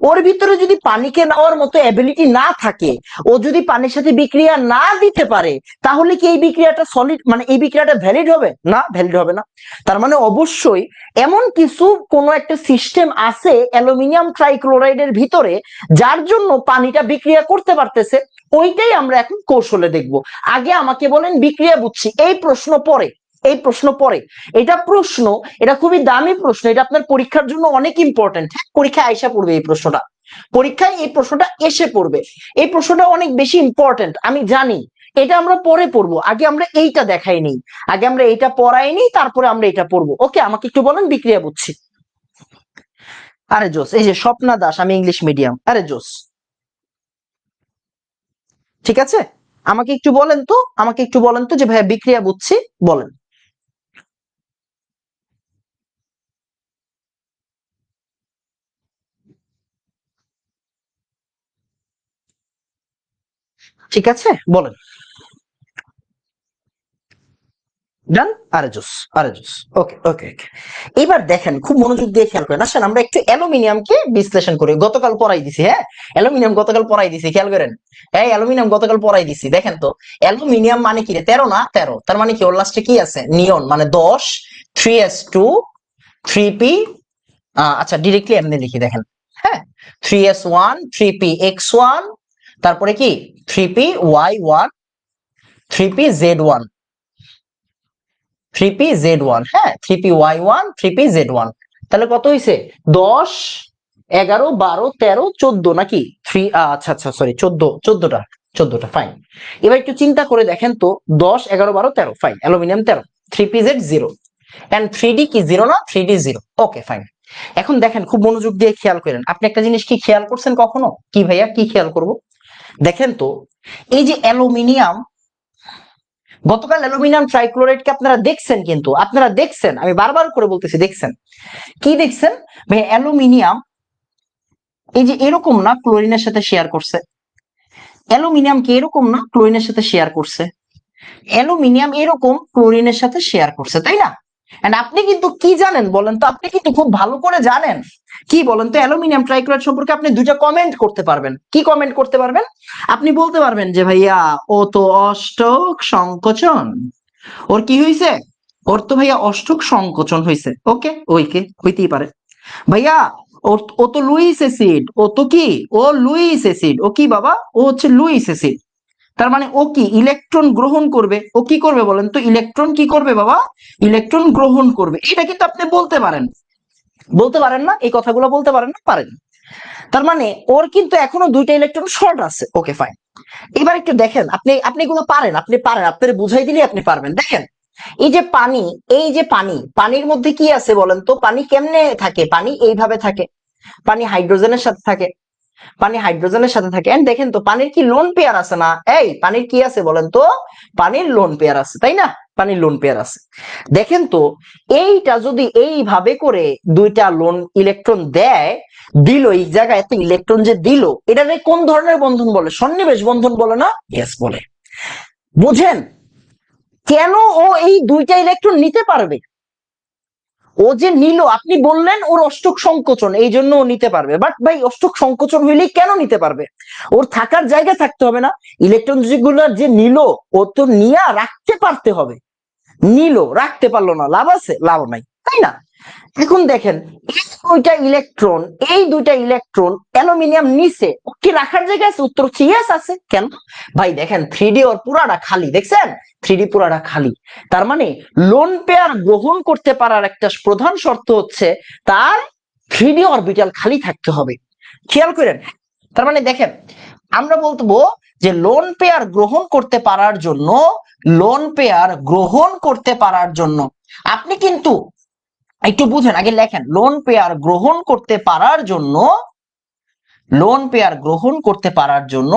ওর ভিতরে যদি পানিকে নেওয়ার মতো অ্যাবিলিটি না থাকে, ও যদি পানির সাথে বিক্রিয়া না দিতে পারে, তাহলে কি এই বিক্রিয়াটা সলিড, মানে এই বিক্রিয়াটা ভ্যালিড হবে না? ভ্যালিড হবে না। তার মানে অবশ্যই এমন কিছু কোনো একটা সিস্টেম আছে অ্যালুমিনিয়াম ট্রাইক্লোরাইডের ভিতরে, যার জন্য পানিটা বিক্রিয়া করতে পারতেছে। ওইটাই আমরা এখন কৌশলে দেখব। আগে আমাকে বলেন বিক্রিয়া বুঝছি, এই প্রশ্ন পরে, এই প্রশ্ন পরে, এটা প্রশ্ন, এটা খুবই দামি প্রশ্ন, এটা আপনার পরীক্ষার জন্য অনেক ইম্পর্টেন্ট। পরীক্ষায় আইসা পড়বে এই প্রশ্নটা, পরীক্ষায় এই প্রশ্নটা এসে পড়বে। এই প্রশ্নটা অনেক বেশি ইম্পর্টেন্ট, আমি জানি। এটা আমরা পরে পড়বো, আগে আমরা এইটা দেখাই নেই, আগে আমরা এইটা পড়াই নেই, তারপরে আমরা এটা পড়বো। ওকে, আমাকে একটু বলেন বিক্রিয়া বুঝছি। আরে জোস, এই যে স্বপ্না দাস, আমি ইংলিশ মিডিয়াম, আরে জোস, ঠিক আছে। আমাকে একটু বলেন তো, আমাকে একটু বলেন তো যে ভাইয়া বিক্রিয়া বুঝছি, বলেন। ঠিক আছে, বলেন। ডান, আরে জোস, আরে জোস। ওকে ওকে ওকে, এবার দেখেন খুব মনোযোগ দিয়ে খেয়াল করেন। আসেন আমরা একটু অ্যালুমিনিয়ামকে বিশ্লেষণ করি। গতকাল পড়াই দিছি, হ্যাঁ, অ্যালুমিনিয়াম গতকাল পড়াই দিছি, খেয়াল করেন। এই অ্যালুমিনিয়াম গতকাল পড়াই দিছি, দেখেন তো। অ্যালুমিনিয়াম মানে কি রে? 13 না? 13, তার মানে কি ওর লাস্টে কি আছে? নিয়ন, মানে 10, 3s2, 3p। আচ্ছা, ডিরেক্টলি এমনি লিখি, দেখেন, হ্যাঁ, 3s1, 3px1, তারপরে কি 3py1, 3pz1, 3pz1, হ্যাঁ, 3py1, 3pz1। তাহলে কত হইছে? 10, 11, 12, 13, 14 নাকি? আচ্ছা আচ্ছা, সরি, 14টা, 14টা, ফাইন। এবার একটু চিন্তা করে দেখেন তো, 10, 11, 12, 13, fine, aluminium 13, 3pz 0, and 3d কি 0 না? 3d 0, okay fine. এখন দেখেন খুব মনোযোগ দিয়ে খেয়াল করেন। আপনি একটা জিনিস কি খেয়াল করছেন কখনো? কি ভাইয়া, কি খেয়াল করব? দেখেন তো, এই যে অ্যালুমিনিয়াম, গতকাল অ্যালুমিনিয়াম ট্রাইক্লোরাইডকে আপনারা দেখছেন, কিন্তু আপনারা দেখছেন, আমি বারবার করে বলতেছি, দেখছেন কি দেখছেন? ভাই অ্যালুমিনিয়াম এই যে এরকম না ক্লোরিনের সাথে শেয়ার করছে, অ্যালুমিনিয়াম কি এরকম না ক্লোরিনের সাথে শেয়ার করছে, অ্যালুমিনিয়াম এরকম ক্লোরিনের সাথে শেয়ার করছে, তাই না? এন্ড আপনি কিন্তু কি জানেন বলেন তো, আপনি কিন্তু খুব ভালো করে জানেন কি বলেন তো, অ্যালুমিনিয়াম ট্রাইক্লোরাইড সম্পর্কে আপনি দুইটা কমেন্ট করতে পারবেন। কি কমেন্ট করতে পারবেন? আপনি বলতে পারবেন যে ভাইয়া ও তো অষ্টক সংকোচন, ওর কি হয়েছে? ওর তো ভাইয়া অষ্টক সংকোচন হয়েছে। ওকে, ওইকে হইতেই পারে। ভাইয়া ও তো লুইস অ্যাসিড, ও তো কি, ও লুইস অ্যাসিড, ও কি বাবা, ও হচ্ছে লুইস অ্যাসিড। তার মানে ও কি ইলেকট্রন গ্রহণ করবে, ও কি করবে বলেন তো, ইলেকট্রন কি করবে বাবা? ইলেকট্রন গ্রহণ করবে। এটা কিন্তু আপনি বলতে পারেন, বলতে পারেন না? এই কথাগুলো বলতে পারেন না? পারেন। তার মানে ওর কিন্তু এখনো দুইটা ইলেকট্রন শর্ট আছে। Okay fine. এবার একটু দেখেন, আপনি আপনি এগুলো পারেন, আপনি পারেন, আপনার বুঝাই দিলে আপনি পারবেন। দেখেন এই যে পানি, এই যে পানি, পানির মধ্যে কি আছে বলেন তো? পানি কেমনে থাকে? পানি এইভাবে থাকে, পানি হাইড্রোজেনের সাথে থাকে, পানি হাইড্রোজেনের সাথে থাকে। এন্ড দেখেন তো পানির কি লোন পেয়ার আছে না? এই পানির কি আছে বলেন তো? পানির লোন পেয়ার আছে, তাই না? পানির লোন পেয়ার আছে। দেখেন তো, এইটা যদি এইভাবে করে দুইটা লোন ইলেকট্রন দেয়, দিল এই জায়গায় এত ইলেকট্রন যে দিল, এটাকে কোন ধরনের বন্ধন বলে? সন্নিবেশ বন্ধন বলে না? ইয়েস বলে। বুঝেন কেন ও এই দুইটা ইলেকট্রন নিতে পারবে? ও যে নিল, আপনি বললেন ওর অষ্টক সংকোচন, এই জন্য ও নিতে পারবে। বাট ভাই অষ্টক সংকোচন হইলেই কেন নিতে পারবে? ওর থাকার জায়গা থাকতে হবে না? ইলেকট্রন যেগুলো যে নিল, ও তো নিয়ে রাখতে পারতে হবে। নিল, রাখতে পারলো না, লাভ আছে? লাভ নাই, তাই না? এখন দেখেন দুইটা ইলেকট্রন, এই দুইটা ইলেকট্রন অ্যালুমিনিয়াম নিচে কি রাখার জায়গা আছে? উত্তর হচ্ছে ইয়েস আছে। কেন ভাই? দেখেন 3D ওর পুরাটা খালি, দেখছেন 3D পুরাটা খালি। তার মানে লোন পেয়ার গ্রহণ করতে পারার একটা প্রধান শর্ত হচ্ছে তার 3D অরবিটাল খালি থাকতে হবে। খেয়াল করেন। তার মানে দেখেন আমরা বলবো যে লোন পেয়ার গ্রহণ করতে পারার জন্য, লোন পেয়ার গ্রহণ করতে পারার জন্য আপনি কিন্তু একটু বুঝেন, আগে লেখেন লোন পেয়ার গ্রহণ করতে পারার জন্য, লোন পেয়ার গ্রহণ করতে পারার জন্য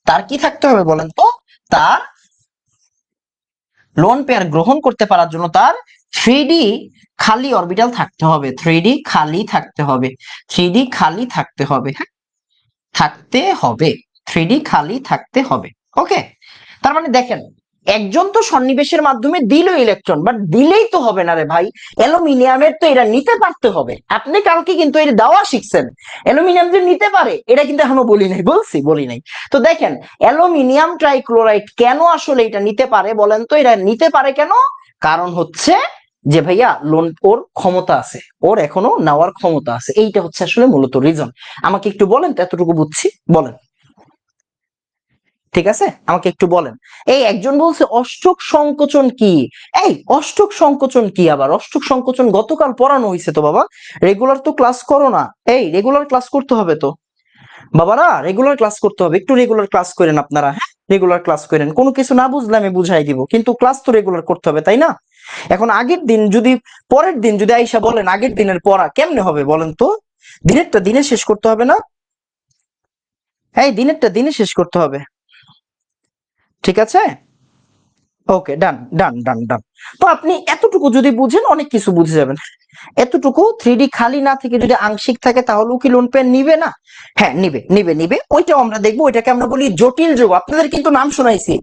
তার কি থাকতে হবে বলেন তো? তার লোন পেয়ার গ্রহণ করতে পারার জন্য তার 3D খালি অরবিটাল থাকতে হবে, 3D খালি থাকতে হবে, 3D খালি থাকতে হবে, হ্যাঁ থাকতে হবে, 3D খালি থাকতে হবে। ওকে, তার মানে দেখেন একজন তো সন্নিবেশের মাধ্যমে দিল ইলেকট্রন, বাট দিলেই তো হবে না রে ভাই, অ্যালুমিনিয়ামের তো এটা নিতে পারতে হবে। আপনি কালকে কিন্তু এটা দেওয়া শিখছেন, অ্যালুমিনিয়াম যে নিতে পারে এটা কিন্তু এখনো বলি নাই, বলি নাই। তো দেখেন অ্যালুমিনিয়াম ট্রাইক্লোরাইড কেন আসলে এটা নিতে পারে বলেন তো? এটা নিতে পারে কেন? কারণ হচ্ছে যে ভাইয়া লোন ওর ক্ষমতা আছে, ওর এখনো নেওয়ার ক্ষমতা আছে, এইটা হচ্ছে আসলে মূলত রিজন। আমাকে একটু বলেন তো, এতটুকু বুঝছি, বলেন। ঠিক আছে, আমাকে একটু বলেন। এই একজন বলছে অষ্টক সংকোচন কি? এই অষ্টক সংকোচন কি আবার? অষ্টক সংকোচন গতকাল পড়ানো হয়েছে তো বাবা, রেগুলার তো ক্লাস করো না। এই রেগুলার ক্লাস করতে হবে তো বাবারা, রেগুলার ক্লাস করতে হবে, একটু রেগুলার ক্লাস করেন আপনারা, হ্যাঁ রেগুলার ক্লাস করেন। কোনো কিছু না বুঝলে আমি বুঝাই দিব, কিন্তু ক্লাস তো রেগুলার করতে হবে, তাই না? এখন আগের দিন যদি, পরের দিন যদি আইসা বলেন আগের দিনের পড়া কেমনে হবে বলেন তো? দিনেরটা দিনে শেষ করতে হবে না? এই দিনেরটা দিনে শেষ করতে হবে, ঠিক আছে? ওকে, ডান ডান ডান ডান। তো আপনি এতটুকু যদি বুঝেন অনেক কিছু বুঝে যাবেন। এতটুকু 3D খালি না থেকে যদি আংশিক থাকে তাহলেও কি লোন পেয়ার নিবে না? হ্যাঁ নিবে নিবে নিবে, ওইটাও আমরা দেখবো। ওইটাকে আমরা বলি জটিল যৌগ। আপনাদের কিন্তু নাম শোনাইছি,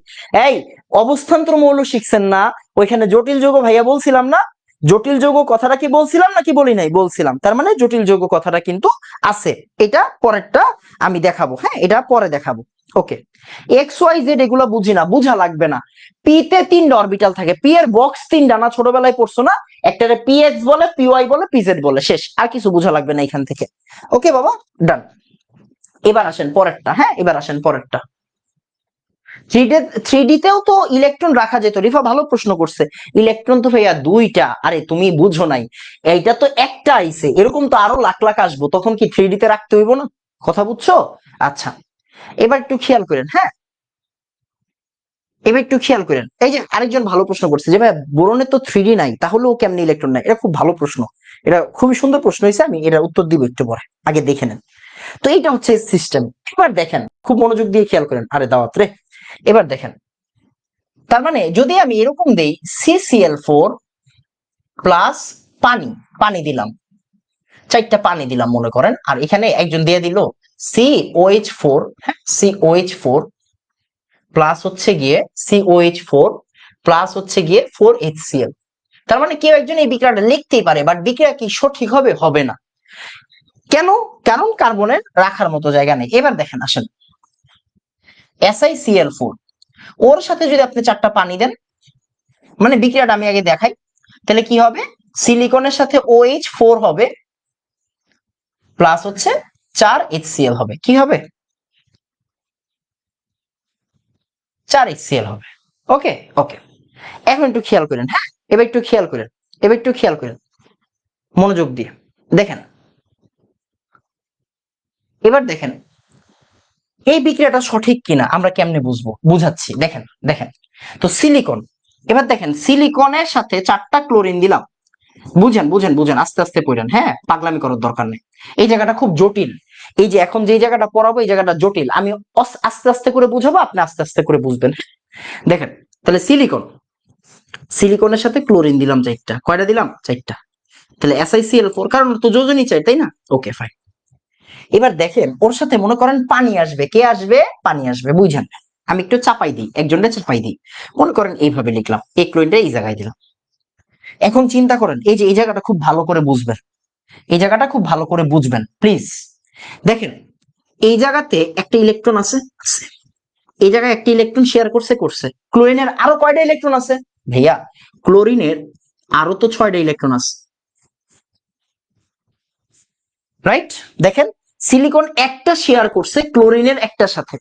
এই অবস্থান্তর মৌল শিখছেন না? ওইখানে জটিল যৌগ ভাইয়া বলছিলাম না? জটিল যৌগ কথাটা কি বলছিলাম নাকি বলি নাই? বলছিলাম। তার মানে জটিল যৌগ কথাটা কিন্তু আছে। এটা পরেরটা আমি দেখাবো, হ্যাঁ এটা পরে দেখাবো। ওকে, এক্স ওয়াই জেড এগুলো বুঝি না, বুঝা লাগবে না। পি তে 3টা অরবিটাল থাকে, পি এর বক্স 3টা না, ছোটবেলায় পড়ছো না? একটারে পি এক্স বলে, পি ওয়াই বলে, পি জেড বলে, শেষ। আর কিছু বোঝা লাগবে না এখান থেকে। ওকে বাবা, ডান। এবার আসেন পরেরটা, হ্যাঁ এবার আসেন পরেরটা। থ্রি তেও তো ইলেকট্রন রাখা যেত। রিফা ভালো প্রশ্ন করছে, ইলেকট্রন তো ভাইয়া দুইটা। আরে তুমি বুঝো নাই, এইটা তো একটা আইছে, এরকম তো আরো লাখ লাখ আসবো, তখন কি 3D তে রাখতে হইব না? কথা বুঝছো? আচ্ছা, এবার একটু খেয়াল করেন, হ্যাঁ এবার একটু খেয়াল করেন। এই যে আরেকজন ভালো প্রশ্ন করছে যে ভাই বোরনের তো 3D নাই, তাহলে ও কেমনে ইলেকট্রন নাই? এটা খুব ভালো প্রশ্ন, এটা খুবই সুন্দর প্রশ্ন হয়েছে, আমি এটার উত্তর দিব একটু পরে, আগে দেখে নেন। তো এইটা হচ্ছে সিস্টেম। এবার দেখেন, খুব মনোযোগ দিয়ে খেয়াল করেন। আরে দাওয়াত রে, এবার দেখেন। তার মানে যদি আমি এরকম দেই CCl4 প্লাস পানি, পানি দিলাম, 4টা পানি দিলাম মনে করেন, আর এখানে একজন দিয়ে দিল COH4, হ্যাঁ COH4 প্লাস হচ্ছে গিয়ে COH4 প্লাস হচ্ছে গিয়ে 4HCl। তার মানে কেউ একজন এই বিক্রিয়াটা লিখতেই পারে, বাট বিক্রিয়া কি সঠিক হবে? হবে না। কেন? কারণ কার্বনের রাখার মতো জায়গা নেই। এবার দেখেন, আসেন SiCl4, ওর সাথে যদি আপনি 4টা পানি দেন, মানে বিক্রিয়াটা আমি আগে দেখাই, তাহলে কি হবে? সিলিকনের সাথে OH4 হবে প্লাস হচ্ছে 4HCl হবে। কি হবে? 4HCl হবে। ওকে ওকে, এখন একটু খেয়াল করেন, হ্যাঁ এবার একটু খেয়াল করেন, এবার একটু খেয়াল করেন মনোযোগ দিয়ে দেখেন। এবার দেখেন এই বিক্রিয়াটা সঠিক কিনা আমরা কেমনে বুঝবো? বুঝাচ্ছি, দেখেন দেখেন। তো সিলিকন, এবার দেখেন সিলিকনের সাথে 4টা ক্লোরিন দিলাম। বুঝেন বুঝেন বুঝেন, আস্তে আস্তে পড়েন, হ্যাঁ পাগলামি করার দরকার নেই। এই জায়গাটা খুব জটিল, এই যে এখন যে জায়গাটা পড়াবো এই জায়গাটা জটিল। আমি আস্তে আস্তে করে বুঝাবো, আপনি আস্তে আস্তে করে বুঝবেন। দেখেন তাহলে সিলিকন, সিলিকনের সাথে ক্লোরিন দিলাম 4টা, কয়টা দিলাম? 4টা। তাহলে SiCl4, কারণ তো যোজনী চাই তাই না? Okay fine. এবার দেখেন ওর সাথে মনে করেন পানি আসবে, কে আসবে? পানি আসবে, বুঝেন। আমি একটু চাপাই দিই, একজনটা চাপাই দিই, মনে করেন এইভাবে লিখলাম, এই ক্লোরিনটা এই জায়গায় দিলাম। এখন চিন্তা করেন, এই যে এই জায়গাটা খুব ভালো করে বুঝবেন, এই জায়গাটা খুব ভালো করে বুঝবেন প্লিজ। দেখেন এই জায়গাতে একটা ইলেকট্রন আছে, এই জায়গায় একটা ইলেকট্রন শেয়ার করছে, ক্লোরিনের আরো কয়টা ইলেকট্রন আছে ভাইয়া? ক্লোরিনের আরো তো 6টা ইলেকট্রন আছে। রাইট? দেখেন সিলিকন একটা শেয়ার করছে ক্লোরিনের একটার সাথে,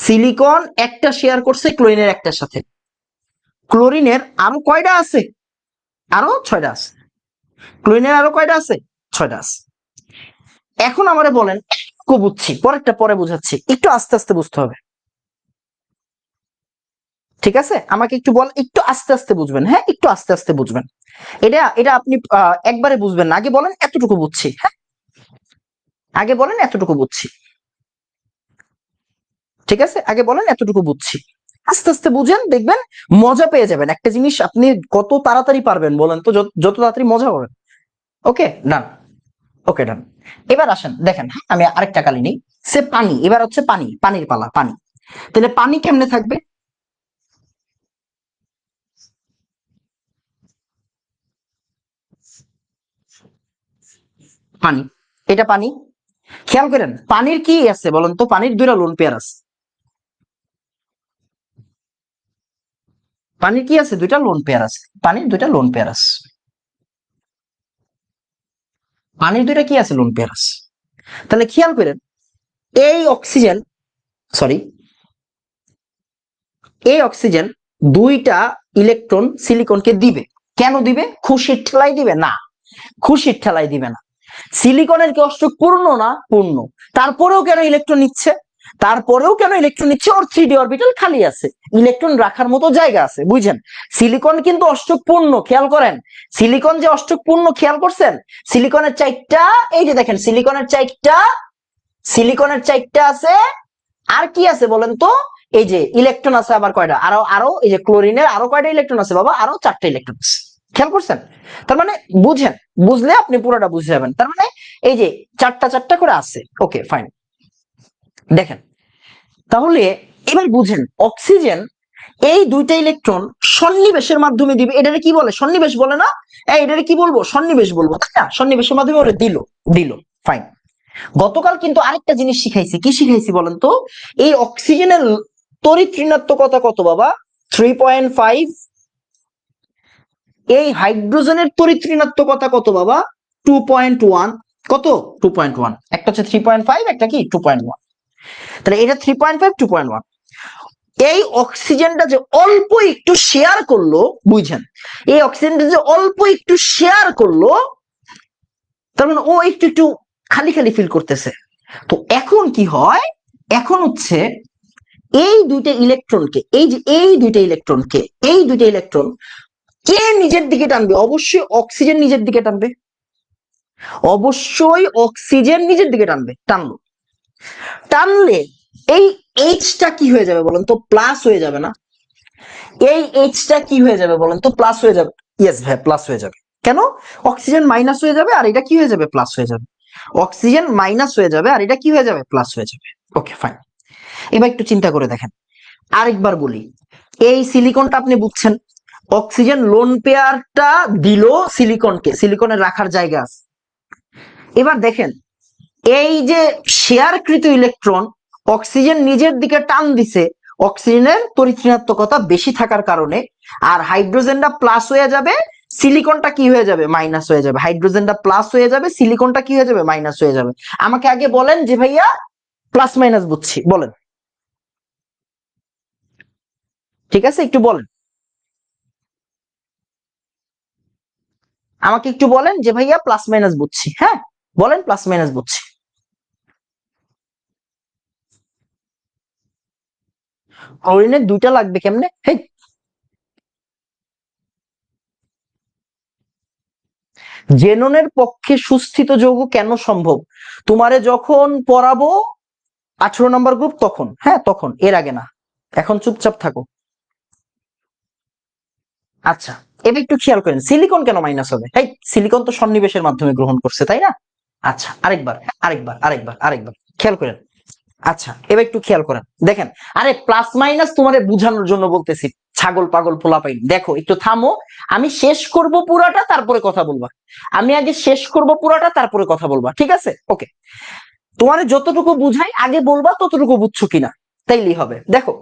সিলিকন একটা শেয়ার করছে ক্লোরিনের একটার সাথে, ক্লোরিনের আরো কয়টা আছে? আরো 6টা আছে। ক্লোরিনের আরো কয়টা আছে? 6টা আছে। এখন আমারে বলেন, বুঝছি, পরেরটা পরে বুঝাচ্ছি, একটু আস্তে আস্তে বুঝতে হবে, ঠিক আছে? আমাকে একটু বল, একটু আস্তে আস্তে বুঝবেন, হ্যাঁ একটু আস্তে আস্তে বুঝবেন। এটা এটা আপনি একবারে বুঝবেন না, আগে বলেন এতটুকু বুঝছি, হ্যাঁ আগে বলেন এতটুকু বুঝছি, ঠিক আছে? আগে বলেন এতটুকু বুঝছি, আস্তে আস্তে বুঝেন, দেখবেন মজা পেয়ে যাবেন। একটা জিনিস আপনি কত তাড়াতাড়ি পারবেন বলেন তো, যত তাড়াতাড়ি মজা পাবেন। ওকে ডান, ওকে ডান। এবার আসেন দেখেন, হ্যাঁ, আমি আরেকটা কালি নেই, সে পানি, এবার হচ্ছে পানি, পানির পালা, পানি। তাহলে পানি কেমনে থাকবে? পানি, এটা পানি। খেয়াল করেন পানির কি আছে বলেন তো, পানির দুইটা লোন পেয়ার আছে, পানির কি আছে? দুইটা লোন পেয়ার আছে, পানির দুইটা লোন পেয়ার আছে, পানির দুইটা কি আছে? লোন পেয়ার আছে। তাহলে খেয়াল করেন এই অক্সিজেন, সরি, এই অক্সিজেন দুইটা ইলেকট্রন সিলিকনকে দিবে। কেন দিবে? খুশির ঠেলায় দিবে না, খুশির ঠেলায় দিবে না। সিলিকনের কি অষ্টক পূর্ণ না? পূর্ণ। তারপরেও কেন ইলেকট্রন নিচ্ছে? তারপরেও কেন ইলেকট্রন নিচ্ছে? ওর 3D অরবিটাল খালি আছে, ইলেকট্রন রাখার মতো জায়গা আছে, বুঝছেন? সিলিকন কিন্তু অষ্টক পূর্ণ, খেয়াল করেন সিলিকন যে অষ্টক পূর্ণ, খেয়াল করছেন? সিলিকনের 4টা, এই যে দেখেন সিলিকনের 4টা, সিলিকনের 4টা আছে। আর কি আছে বলেন তো? এই যে ইলেকট্রন আছে আবার কয়টা? আরো আরো এই যে ক্লোরিনের আরো কয়টা ইলেকট্রন আছে বাবা? আরো 4টা ইলেকট্রন আছে, খেয়াল করছেন? তার মানে বুঝেন, বুঝলে আপনি পুরোটা বুঝে যাবেন। তার মানে এই যে 4টা 4টা করে আছে। Okay fine. দেখেন তাহলে এবার বুঝেন, অক্সিজেন এই দুইটা ইলেকট্রন সন্নিবেশের মাধ্যমে দিবে। এটারে কি বলে? সন্নিবেশ বলে না? এটারে কি বলবো? সন্নিবেশ বলবো, তাই না? সন্নিবেশের মাধ্যমে ওরে দিল, দিল, ফাইন। গতকাল কিন্তু আরেকটা জিনিস শিখাইছি, কি শিখাইছি বলেন তো? এই অক্সিজেনের তড়িৎ ঋণাত্মকতা কত বাবা? 3.5। এই হাইড্রোজেনের তড়িৎ ঋণাত্মকতা কত বাবা? 2.1। কত? 2.1। একটা হচ্ছে 3.5, একটা কি 2.1। তাহলে এটা 3.5, 2.1। এই অক্সিজেনটা যে অল্প একটু শেয়ার করলো, বুঝছেন? এই অক্সিজেনটা যে অল্প একটু শেয়ার করলো, তার মানে ও একটু একটু খালি খালি ফিল করতেছে। তো এখন কি হয়? এখন হচ্ছে এই দুইটা ইলেকট্রনকে, এই যে এই দুইটা ইলেকট্রনকে, এই দুইটা ইলেকট্রন কে নিজের দিকে টানবে? অবশ্যই অক্সিজেন নিজের দিকে টানবে, অবশ্যই অক্সিজেন নিজের দিকে টানবে। টানলো, টানলে এই এইচটা কি হয়ে যাবে বলেন তো? প্লাস হয়ে যাবে না? এই এইচটা কি হয়ে যাবে বলেন তো? প্লাস হয়ে যাবে। ইয়েস ভাই, প্লাস হয়ে যাবে। কেন? অক্সিজেন মাইনাস হয়ে যাবে আর এটা কি হয়ে যাবে? প্লাস হয়ে যাবে। অক্সিজেন মাইনাস হয়ে যাবে আর এটা কি হয়ে যাবে? প্লাস হয়ে যাবে। Okay fine. এবার একটু চিন্তা করে দেখেন, আরেকবার বলি, এই সিলিকনটা আপনি বুঝছেন, অক্সিজেন লোন পেয়ারটা দিল সিলিকনকে, সিলিকনের রাখার জায়গা আছে। এবার দেখেন এই যে শেয়ারকৃত ইলেকট্রন অক্সিজেন নিজের দিকে টান দিছে, অক্সিজেনের তড়িৎ ঋণাত্মকতা বেশি থাকার কারণে, আর হাইড্রোজেনটা প্লাস হয়ে যাবে, সিলিকনটা কি হয়ে যাবে? মাইনাস হয়ে যাবে। হাইড্রোজেনটা প্লাস হয়ে যাবে, সিলিকনটা কি হয়ে যাবে? মাইনাস হয়ে যাবে। আমাকে আগে বলেন যে ভাইয়া প্লাস মাইনাস বুঝছি, বলেন, ঠিক আছে একটু বলেন, আমাকে একটু বলেন যে ভাইয়া প্লাস মাইনাস বুঝছি, হ্যাঁ বলেন প্লাস মাইনাস বুঝছি। ক্লোরিনের দুইটা লাগবে কেমনে? হেই, জেননের পক্ষে সুস্থিত যৌগ কেন সম্ভব? তোমারে যখন পড়াবো 18 নম্বর গ্রুপ তখন, হ্যাঁ তখন, এর আগে না। এখন চুপচাপ থাকো। আচ্ছা, এবার একটু খেয়াল করেন সিলিকন কেন মাইনাস হবে? এই সিলিকন তো সন্নিবেশের মাধ্যমে গ্রহণ করছে, তাই না? আচ্ছা আরেকবার, আরেকবার, আরেকবার, আরেকবার খেয়াল করেন। আচ্ছা এবার একটু খেয়াল করেন, দেখেন, আরে প্লাস মাইনাস তোমারে বুঝানোর জন্য বলতেছি, ছাগল পাগল পোলা পাই, দেখো একটু থামো, আমি শেষ করব পুরাটা তারপরে কথা বলবা। আমি আগে শেষ করব পুরাটা তারপরে কথা বলবা, ঠিক আছে? ওকে, তোমার যতটুকু বুঝাই আগে বলবা ততটুকু বুঝছো কিনা, তাইলেই হবে। দেখো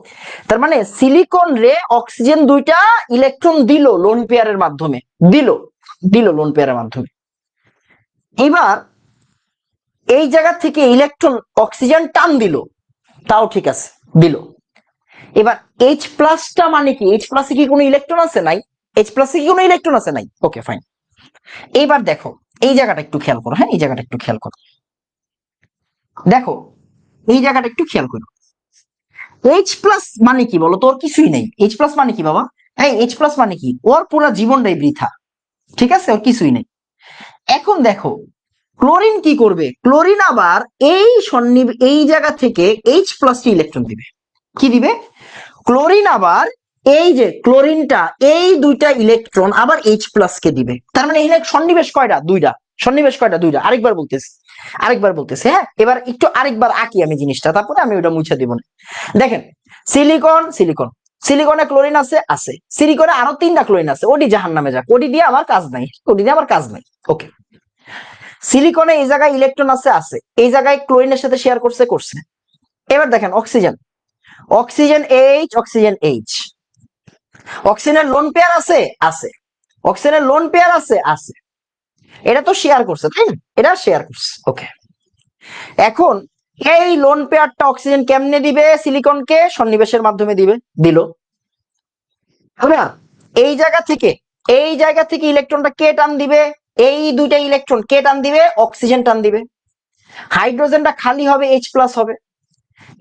তার মানে সিলিকন রে অক্সিজেন দুইটা ইলেকট্রন দিল লোন পেয়ারের মাধ্যমে, দিল, দিল লোন পেয়ারের মাধ্যমে। এবার এই জায়গা থেকে ইলেকট্রন অক্সিজেন টান দিল, তাও ঠিক আছে, দিল। এবার এইচ প্লাসটা মানে কি? এইচ প্লাসে কি কোনো ইলেকট্রন আছে? নাই। এইচ প্লাসে কি কোনো ইলেকট্রন আছে? নাই। Okay fine. এইবার দেখো এই জায়গাটা একটু খেয়াল করো, হ্যাঁ এই জায়গাটা একটু খেয়াল করো, দেখো এই জায়গাটা একটু খেয়াল করো। এইচ প্লাস মানে কি বলো তো? ওর কিছুই নেই। এইচ প্লাস মানে কি বাবা? এই এইচ প্লাস মানে কি? ওর পুরো জীবনটাই বৃথা, ঠিক আছে, ওর কিছুই নেই। এখন দেখো ক্লোরিন কি করবে? ক্লোরিন আবার এই জায়গা থেকে এইচ প্লাস ইলেকট্রন দিবে। কি দিবে? ক্লোরিন আবার এই যে ক্লোরিনটা এই দুইটা ইলেকট্রন আবার এইচ প্লাস কে দিবে। তার মানে এখানে সন্নিবেশ কয়টা? দুইটা। সন্নিবেশ কয়টা? দুইটা। আরেকবার বলতেছি, হ্যাঁ এবার একটু আরেকবার আঁকি আমি জিনিসটা, তারপরে আমি ওটা মুছে দিব না। দেখেন সিলিকন, সিলিকনে ক্লোরিন আছে, সিলিকনে আরো 3টা ক্লোরিন আছে, ওডি জাহান্নামে যাক, ওডি দিয়ে আমার কাজ নাই, ওকে। সিলিকনে এই জায়গায় ইলেকট্রন আছে, এই জায়গায় ক্লোরিনের সাথে শেয়ার করছে। এবার দেখেন অক্সিজেন, অক্সিজেন এইচ, অক্সিজেনের লোন পেয়ার আছে, অক্সিজেনের লোন পেয়ার আছে, এটা তো শেয়ার করছে, তাই না? এটা শেয়ার করছে, ওকে। এখন এই লোন পেয়ারটা অক্সিজেন কেমনে দিবে? সিলিকনকে সন্নিবেশের মাধ্যমে দিবে, দিল। এই জায়গা থেকে ইলেকট্রনটা কে টান দিবে? এই দুইটা ইলেকট্রন কে টান দিবে? অক্সিজেন টান দিবে। হাইড্রোজেনটা খালি হবে, এইচ প্লাস হবে।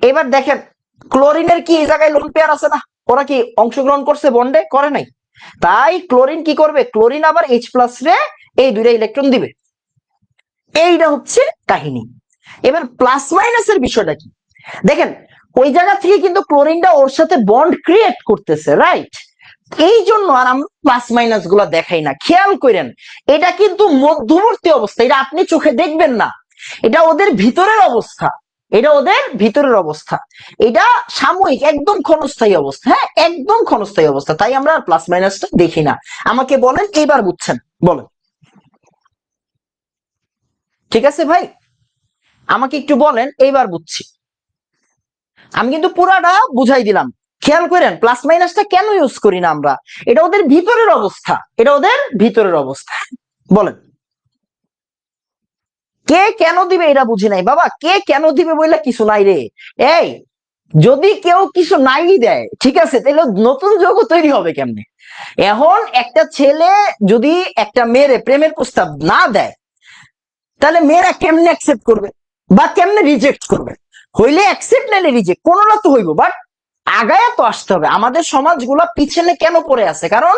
এবার দেখেন ক্লোরিনের কি এই জায়গায় লোন পেয়ার আছে না? ওরা কি অংশগ্রহণ করছে বন্ডে? করে নাই। তাই ক্লোরিন কি করবে? ক্লোরিন আবার এইচ প্লাস রে এই দুইটা ইলেকট্রন দিবে। এইটা হচ্ছে কাহিনী। এবার প্লাস মাইনাসের বিষয়টা কি? দেখেন ওই জায়গা থেকে কিন্তু ক্লোরিনটা ওর সাথে বন্ড ক্রিয়েট করতেছে, রাইট? এই জন্য আর আমরা প্লাস মাইনাস গুলা দেখাই না। খেয়াল করেন এটা কিন্তু মধ্যবর্তী অবস্থা, এটা আপনি চোখে দেখবেন না, এটা ওদের ভিতরের অবস্থা, এটা সাময়িক, একদম ক্ষণস্থায়ী অবস্থা, হ্যাঁ একদম ক্ষণস্থায়ী অবস্থা। তাই আমরা প্লাস মাইনাসটা দেখি না। আমাকে বলেন এইবার বুঝছেন? বলেন। ঠিক আছে ভাই, আমাকে একটু বলেন এইবার বুঝছি। আমি কিন্তু পুরাটা বুঝাই দিলাম। খেয়াল করেন প্লাস মাইনাসটা কেন ইউজ করি না আমরা? এটা ওদের ভিতরের অবস্থা, বলেন। কে কেন দিবে এটা বুঝি নাই বাবা। কে কেন দিবে বললে কিছু নাই রে। এই যদি কেউ কিছু নাই দেয়, ঠিক আছে, তাহলে নতুন যৌগ তৈরি হবে কেমনে? এখন একটা ছেলে যদি একটা মেয়ের প্রেমের প্রস্তাব না দেয়, তাহলে মেয়েরা কেমনে অ্যাকসেপ্ট করবে বা কেমনে রিজেক্ট করবে? হইলে অ্যাকসেপ্ট, নাইলে রিজেক্ট, কোনটা তো হইব। বাট আগায়া তো আসতে হবে। আমাদের সমাজগুলা পিছনে কেন পড়ে আছে? কারণ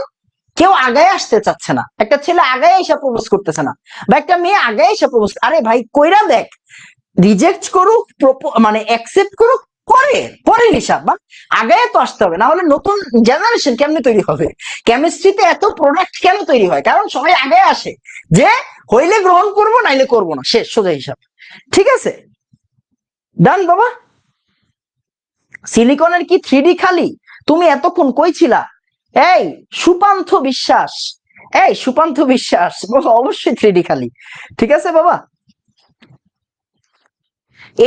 কেউ আগায় আসতে চাচ্ছে না। একটা ছেলে আগায় এসে প্রপোজ করতেছে না, বা একটা মেয়ে আগায় এসে প্রপোজ, আরে ভাই কইরা দেখ, রিজেক্ট করুক মানে অ্যাকসেপ্ট করুক, পরে হিসাব, বা আগায় তো আসতে হবে। না হলে নতুন জেনারেশন কেমনে তৈরি হবে? কেমিস্ট্রিতে এত প্রোডাক্ট কেন তৈরি হয়? কারণ সবাই আগায় আসে, যে হইলে গ্রহণ করবো, নাইলে করবো না, শেষ, সোজা হিসাব। ঠিক আছে, ডান বাবা। সিলিকনের কি 3D খালি? তুমি এতক্ষণ কই ছিলা? এই সুপান্থ বিশ্বাস বাবা, অবশ্যই 3D খালি। ঠিক আছে বাবা।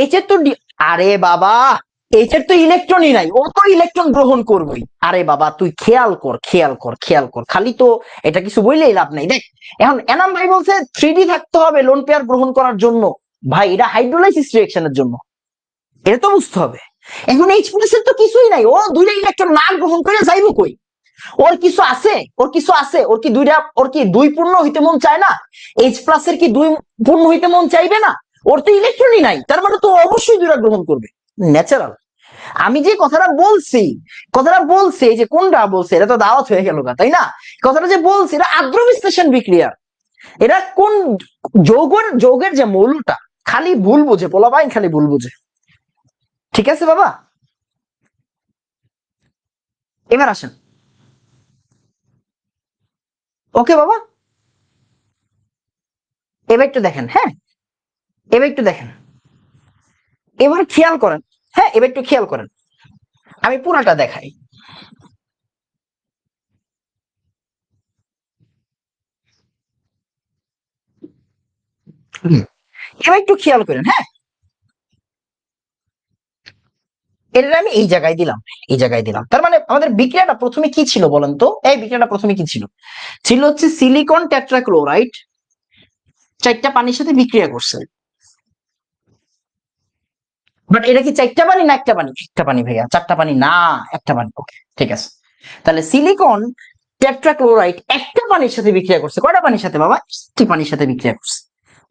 এইচ এর তো আরে বাবা, এইচ এর তো ইলেকট্রনই নাই, ও তো ইলেকট্রন গ্রহণ করবই। আরে বাবা তুই খেয়াল কর, খালি তো এটা কিছু বললেই লাভ নাই। দেখ এখন এনাম ভাই বলছে 3D থাকতে হবে লোন পেয়ার গ্রহণ করার জন্য। ভাই এটা হাইড্রোলাইসিস রিঅ্যাকশনের জন্য, এটা তো বুঝতে হবে। এখন এইচ প্লাস এর তো কিছুই নাই, ও দুইটা ইলেকট্রন না গ্রহণ করে যাইবো কই? ওর কিছু আছে, ওর কি দুই পূর্ণ হইতে মন চায় না? এইচ প্লাস এর কি দুই পূর্ণ হইতে মন চাইবে না? ওর তো ইলেকট্রনই নাই, তার মানে তো অবশ্যই দুইটা গ্রহণ করবে, ন্যাচারাল। আমি যে কথাটা বলছি এই যে কোনটা বলছে, এটা তো দাওয়াত হয়ে গেল, তাই না? কথাটা যে বলছি এটা আদ্র বিশ্লেষণ বিক্রিয়া। এটা কোন যৌগের যে মৌলটা, খালি ভুল বোঝে পোলাপাইন, খালি ভুল বোঝে। ঠিক আছে বাবা, এবার আসেন। ওকে বাবা, এবার একটু দেখেন, হ্যাঁ এবার একটু দেখেন, এবার খেয়াল করেন, হ্যাঁ এবার একটু খেয়াল করেন, আমি পুরাটা দেখাই। এবার একটু খেয়াল করেন, হ্যাঁ এটা আমি এই জায়গায় দিলাম। তার মানে আমাদের বিক্রিয়াটা প্রথমে কি ছিল বলেন তো? এই বিক্রিয়াটা প্রথমে কি ছিল? ছিল হচ্ছে সিলিকন টেট্রাক্লোরাইড 4টা পানির সাথে বিক্রিয়া করছে। বাট এটা কি চারটা পানি না একটা পানি? একটা পানি ভাইয়া, চারটা পানি না, একটা পানি। ওকে ঠিক আছে, তাহলে সিলিকন টেট্রাক্লোরাইড একটা পানির সাথে বিক্রিয়া করছে। কয়টা পানির সাথে বাবা? একটি পানির সাথে বিক্রিয়া করছে।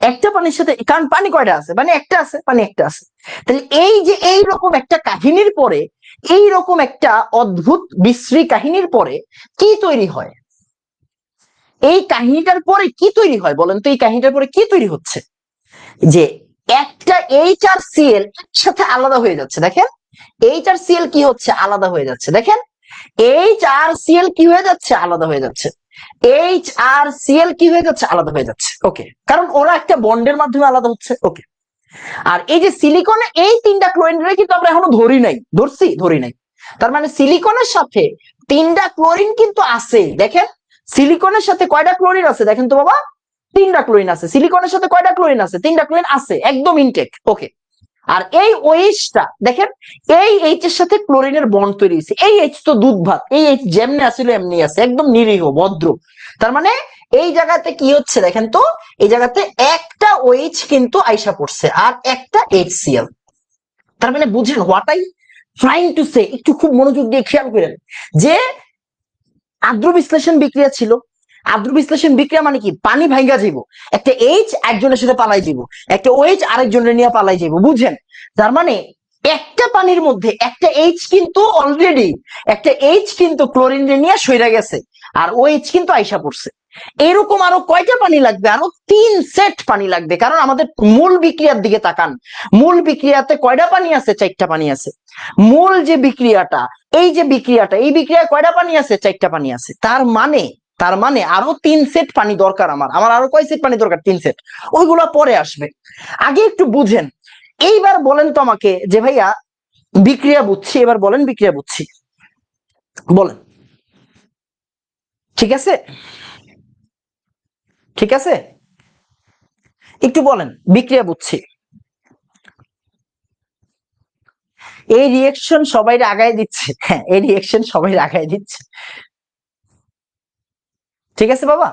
একটা পানির সাথে, কারণ পানি কয়টা আছে? পানি একটা আছে, পানি একটা আছে। তাহলে এই যে এইরকম একটা কাহিনীর পরে, এইরকম একটা অদ্ভুত বিশ্রী কাহিনীর পরে কি তৈরি হয়? এই কাহিনীটার পরে কি তৈরি হয় বলেন তো? এই কাহিনীটার পরে কি তৈরি হচ্ছে? যে একটা এইচ আর সিএল একসাথে আলাদা হয়ে যাচ্ছে। দেখেন এইচ আর সিএল কি হচ্ছে? আলাদা হয়ে যাচ্ছে। দেখেন এইচ আর সিএল কি হয়ে যাচ্ছে? আলাদা হয়ে যাচ্ছে। এইচ আর সিএল কি হয়ে যাচ্ছে? আলাদা হয়ে যাচ্ছে। ওকে, কারণ ওরা একটা বন্ডের মাধ্যমে আলাদা হচ্ছে। ওকে, আর এই যে সিলিকনে এই তিনটা ক্লোরিন কিন্তু আমরা এখনো ধরি নাই। ধরছি? ধরি নাই। তার মানে সিলিকনের সাথে তিনটা ক্লোরিন কিন্তু আছে। দেখেন সিলিকনের সাথে কয়টা ক্লোরিন আছে? দেখেন তো বাবা, তিনটা ক্লোরিন আছে। সিলিকনের সাথে কয়টা ক্লোরিন আছে? তিনটা ক্লোরিন আছে, একদম ইনটেক। ওকে, আর এই ওএইচটা দেখেন, এই এইচ এর সাথে ক্লোরিনের বন্ড তৈরি হয়েছে। এই এইচ তো দুধ ভাত, এই এইচ যেমনি আসলে এমনি আছে, একদম নিরীহ ভদ্র। তার মানে এই জায়গাতে কি হচ্ছে দেখেন তো, এই জায়গাতে একটা ওএইচ কিন্তু আইসা পড়ছে আর একটা এইচসিএল। তার মানে বুঝেন what I trying to say? একটু খুব মনোযোগ দিয়ে খেয়াল করেন যে আদ্র বিশ্লেষণ বিক্রিয়া ছিল। আদ্র বিশ্লেষণ বিক্রিয়া মানে কি? পানি ভাঙ্গা যাইব, একটা এইচ একজনের সাথে পালাই যাইব, একটা ওএইচ আরেকজনের নিয়ে পালাই যাইব। বুঝেন? তার মানে একটা পানির মধ্যে একটা এইচ কিন্তু অলরেডি, একটা এইচ কিন্তু ক্লোরিন নিয়ে সইরা গেছে, আর ওএইচ কিন্তু আইসা পড়ছে। এরকম আরো কয়টা পানি লাগবে? আরো 3 সেট পানি লাগবে। কারণ আমাদের মূল বিক্রিয়ার দিকে তাকান, মূল বিক্রিয়াতে কয়টা পানি আছে? 4টা পানি আছে। মূল যে বিক্রিয়াটা, এই যে বিক্রিয়াটা, এই বিক্রিয়ায় কয়টা পানি আছে? 4টা পানি আছে। তার মানে আরো 3 সেট পানি দরকার। আমার আরো কয় সেট পানি দরকার? 3 সেট। ওইগুলা পরে আসবে, আগে একটু বুঝেন। এইবার বলেন তো আমাকে যে ভাইয়া বিক্রিয়া বুঝছি, এবার বলেন বিক্রিয়া বুঝছি, বলেন। ঠিক আছে, ঠিক আছে, একটু বলেন বিক্রিয়া বুঝছি। এই রিয়েকশন সবাই আগায় দিচ্ছে। হ্যাঁ, এই রিয়েকশন সবাই আগায় দিচ্ছে। ঠিক আছে বাবা,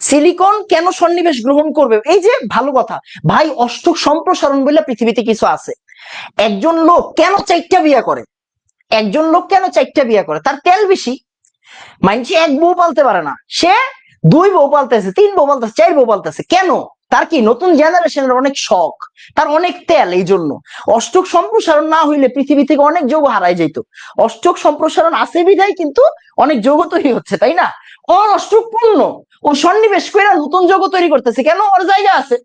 সিলিকন কেন সন্নিবেশ গ্রহণ করবে? এই যে ভালো কথা ভাই, অষ্টক সম্প্রসারণ বলে পৃথিবীতে কিছু আছে। একজন লোক কেন 4টা বিয়ে করে? একজন লোক কেন 4টা বিয়ে করে? তার তেল বেশি। মানছি এক বউ পালতে পারে না, সে 2 বউ পালতেছে, 3 বউ পালতেছে, 4 বউ পালতেছে। কেন? তার কি নতুন জেনারেশনের অনেক শখ, তার অনেক তেল। এই জন্য অষ্টক সম্প্রসারণ না হইলে পৃথিবী থেকে অনেক যৌগ হারায় যেত। অষ্টক সম্প্রসারণ আছে বিধায় কিন্তু অনেক যৌগ তৈরি হচ্ছে, তাই না? ওর অষ্টক পূর্ণ, ও সন্নিবেশ করে নতুন যৌগ তৈরি করতেছে। কেন? ওর জায়গা আছে,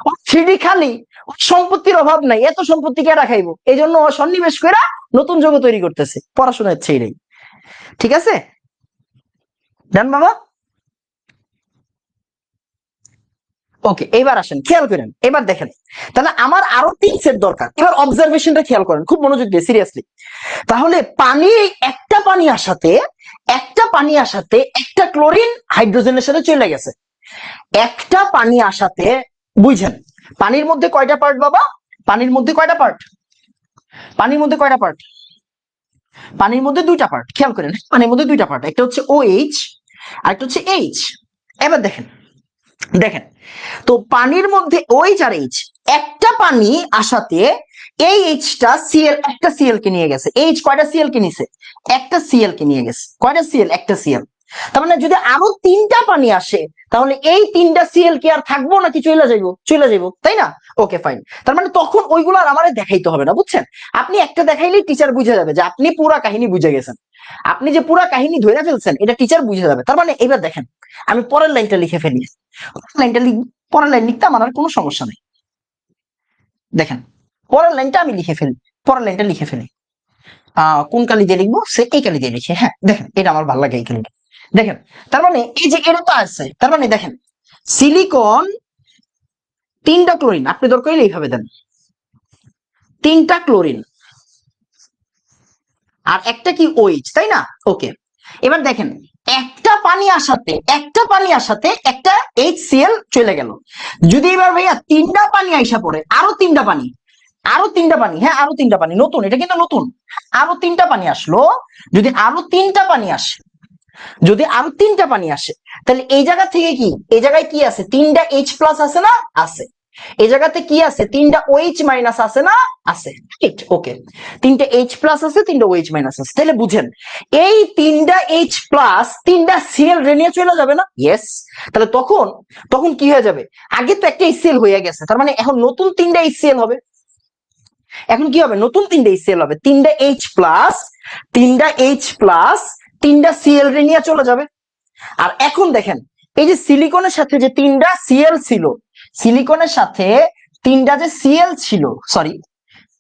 ওর থ্রিডি খালি, ওর সম্পত্তির অভাব নাই। এত সম্পত্তি কে রাখাইবো? এই জন্য ও সন্নিবেশ করে নতুন যৌগ তৈরি করতেছে। পড়াশোনার ছেড়েই। ঠিক আছে জান বাবা? ওকে, এবার আসেন খেয়াল করেন, এবার দেখেন। তাহলে আমার আরো 3 সেট দরকার। এবার অবজারভেশনটা খেয়াল করেন খুব মনোযোগ দিয়ে, সিরিয়াসলি। তাহলে পানি, একটা পানি আসাতে, একটা পানি আসাতে একটা ক্লোরিন হাইড্রোজেনের সাথে চলে গেছে। একটা পানি আসাতে, বুঝছেন পানির মধ্যে কয়টা পার্ট বাবা? পানির মধ্যে কয়টা পার্ট? পানির মধ্যে কয়টা পার্ট? পানির মধ্যে 2টা পার্ট। খেয়াল করেন, পানির মধ্যে 2টা পার্ট, একটা হচ্ছে OH আর একটা হচ্ছে H। এবার দেখেন, দেখেন তো পানির মধ্যে OH আর H, একটা পানি আসাতে এই এইচটা সিএল, একটা সিএল কে নিয়ে গেছে। এইচ কয়টা সিএল কে নিছে? একটা সিএল কে নিয়ে গেছে। কয়টা সিএল? একটা সিএল। তার মানে যদি আরো 3টা পানি আসে, তাহলে এই 3টা সিএল কি আর থাকবো নাকি চলে যাইবো? চলে যাইবো, তাই না? Okay fine. তার মানে তখন ওইগুলো আর আমারে দেখাইতে হবে না, বুঝছেন? আপনি একটা দেখাইলেই টিচার বুঝে যাবে যে আপনি পুরা কাহিনী বুঝে গেছেন। আপনি যে পুরা কাহিনী ধরে ফেলছেন এটা টিচার বুঝে যাবে। তার মানে এবার দেখেন, আমি পরের লাইনটা লিখে ফেলি। লাইনটা পরের লাইন লিখতে আমার আর কোনো সমস্যা নেই। দেখেন পরের লাইনটা আমি লিখে ফেলি, পরের লাইনটা লিখে ফেলি। কোন কালি দিয়ে লিখবো? সে এই কালি দিয়ে লিখে। হ্যাঁ দেখেন, এটা আমার ভালো লাগে এই কালিটা। দেখেন তার মানে এই যে এটা তো আছে, তার মানে দেখেন সিলিকন 3টা ক্লোরিন, আপনি দরকার হলে এইভাবে দেন, 3টা ক্লোরিন আর একটা কি OH, তাই না? ওকে, এবার দেখেন একটা পানি আসাতে, একটা পানি আসাতে একটা HCl চলে গেল। যদি এবার ভাইয়া 3টা পানি আইসা পড়ে, আরো 3টা পানি, আরো 3টা পানি, হ্যাঁ আরো 3টা পানি, নতুন, এটা কিন্তু নতুন। আরো 3টা পানি আসলো, যদি আরো 3টা পানি আসে, যদি আরো 3টা পানি আসে, তাহলে এই জায়গা থেকে কি, এই জায়গায় কি আছে? 3টা H প্লাস আছে না? আছে। এই জায়গাতে কি আছে, তিনটা OH মাইনাস আছে না, আছে, রাইট, ওকে, তিনটা H প্লাস আছে, তিনটা OH মাইনাস আছে, তাহলে বুঝেন এই তিনটা H প্লাস তিনটা Cl রে নিয়ে চলে যাবে না, ইয়েস, তাহলে তখন তখন কি হয়ে যাবে, আগে তো একটা HCl হয়ে গেছে, তার মানে এখন নতুন তিনটা HCl হবে, এখন কি হবে, নতুন তিনটা HCl হবে, তিনটা H প্লাস তিনটা Cl রে নিয়ে চলে যাবে। আর এখন দেখেন এই যে সিলিকনের সাথে যে তিনটা Cl ছিল, সিলিকনের সাথে তিনটা যে Cl ছিল, সরি,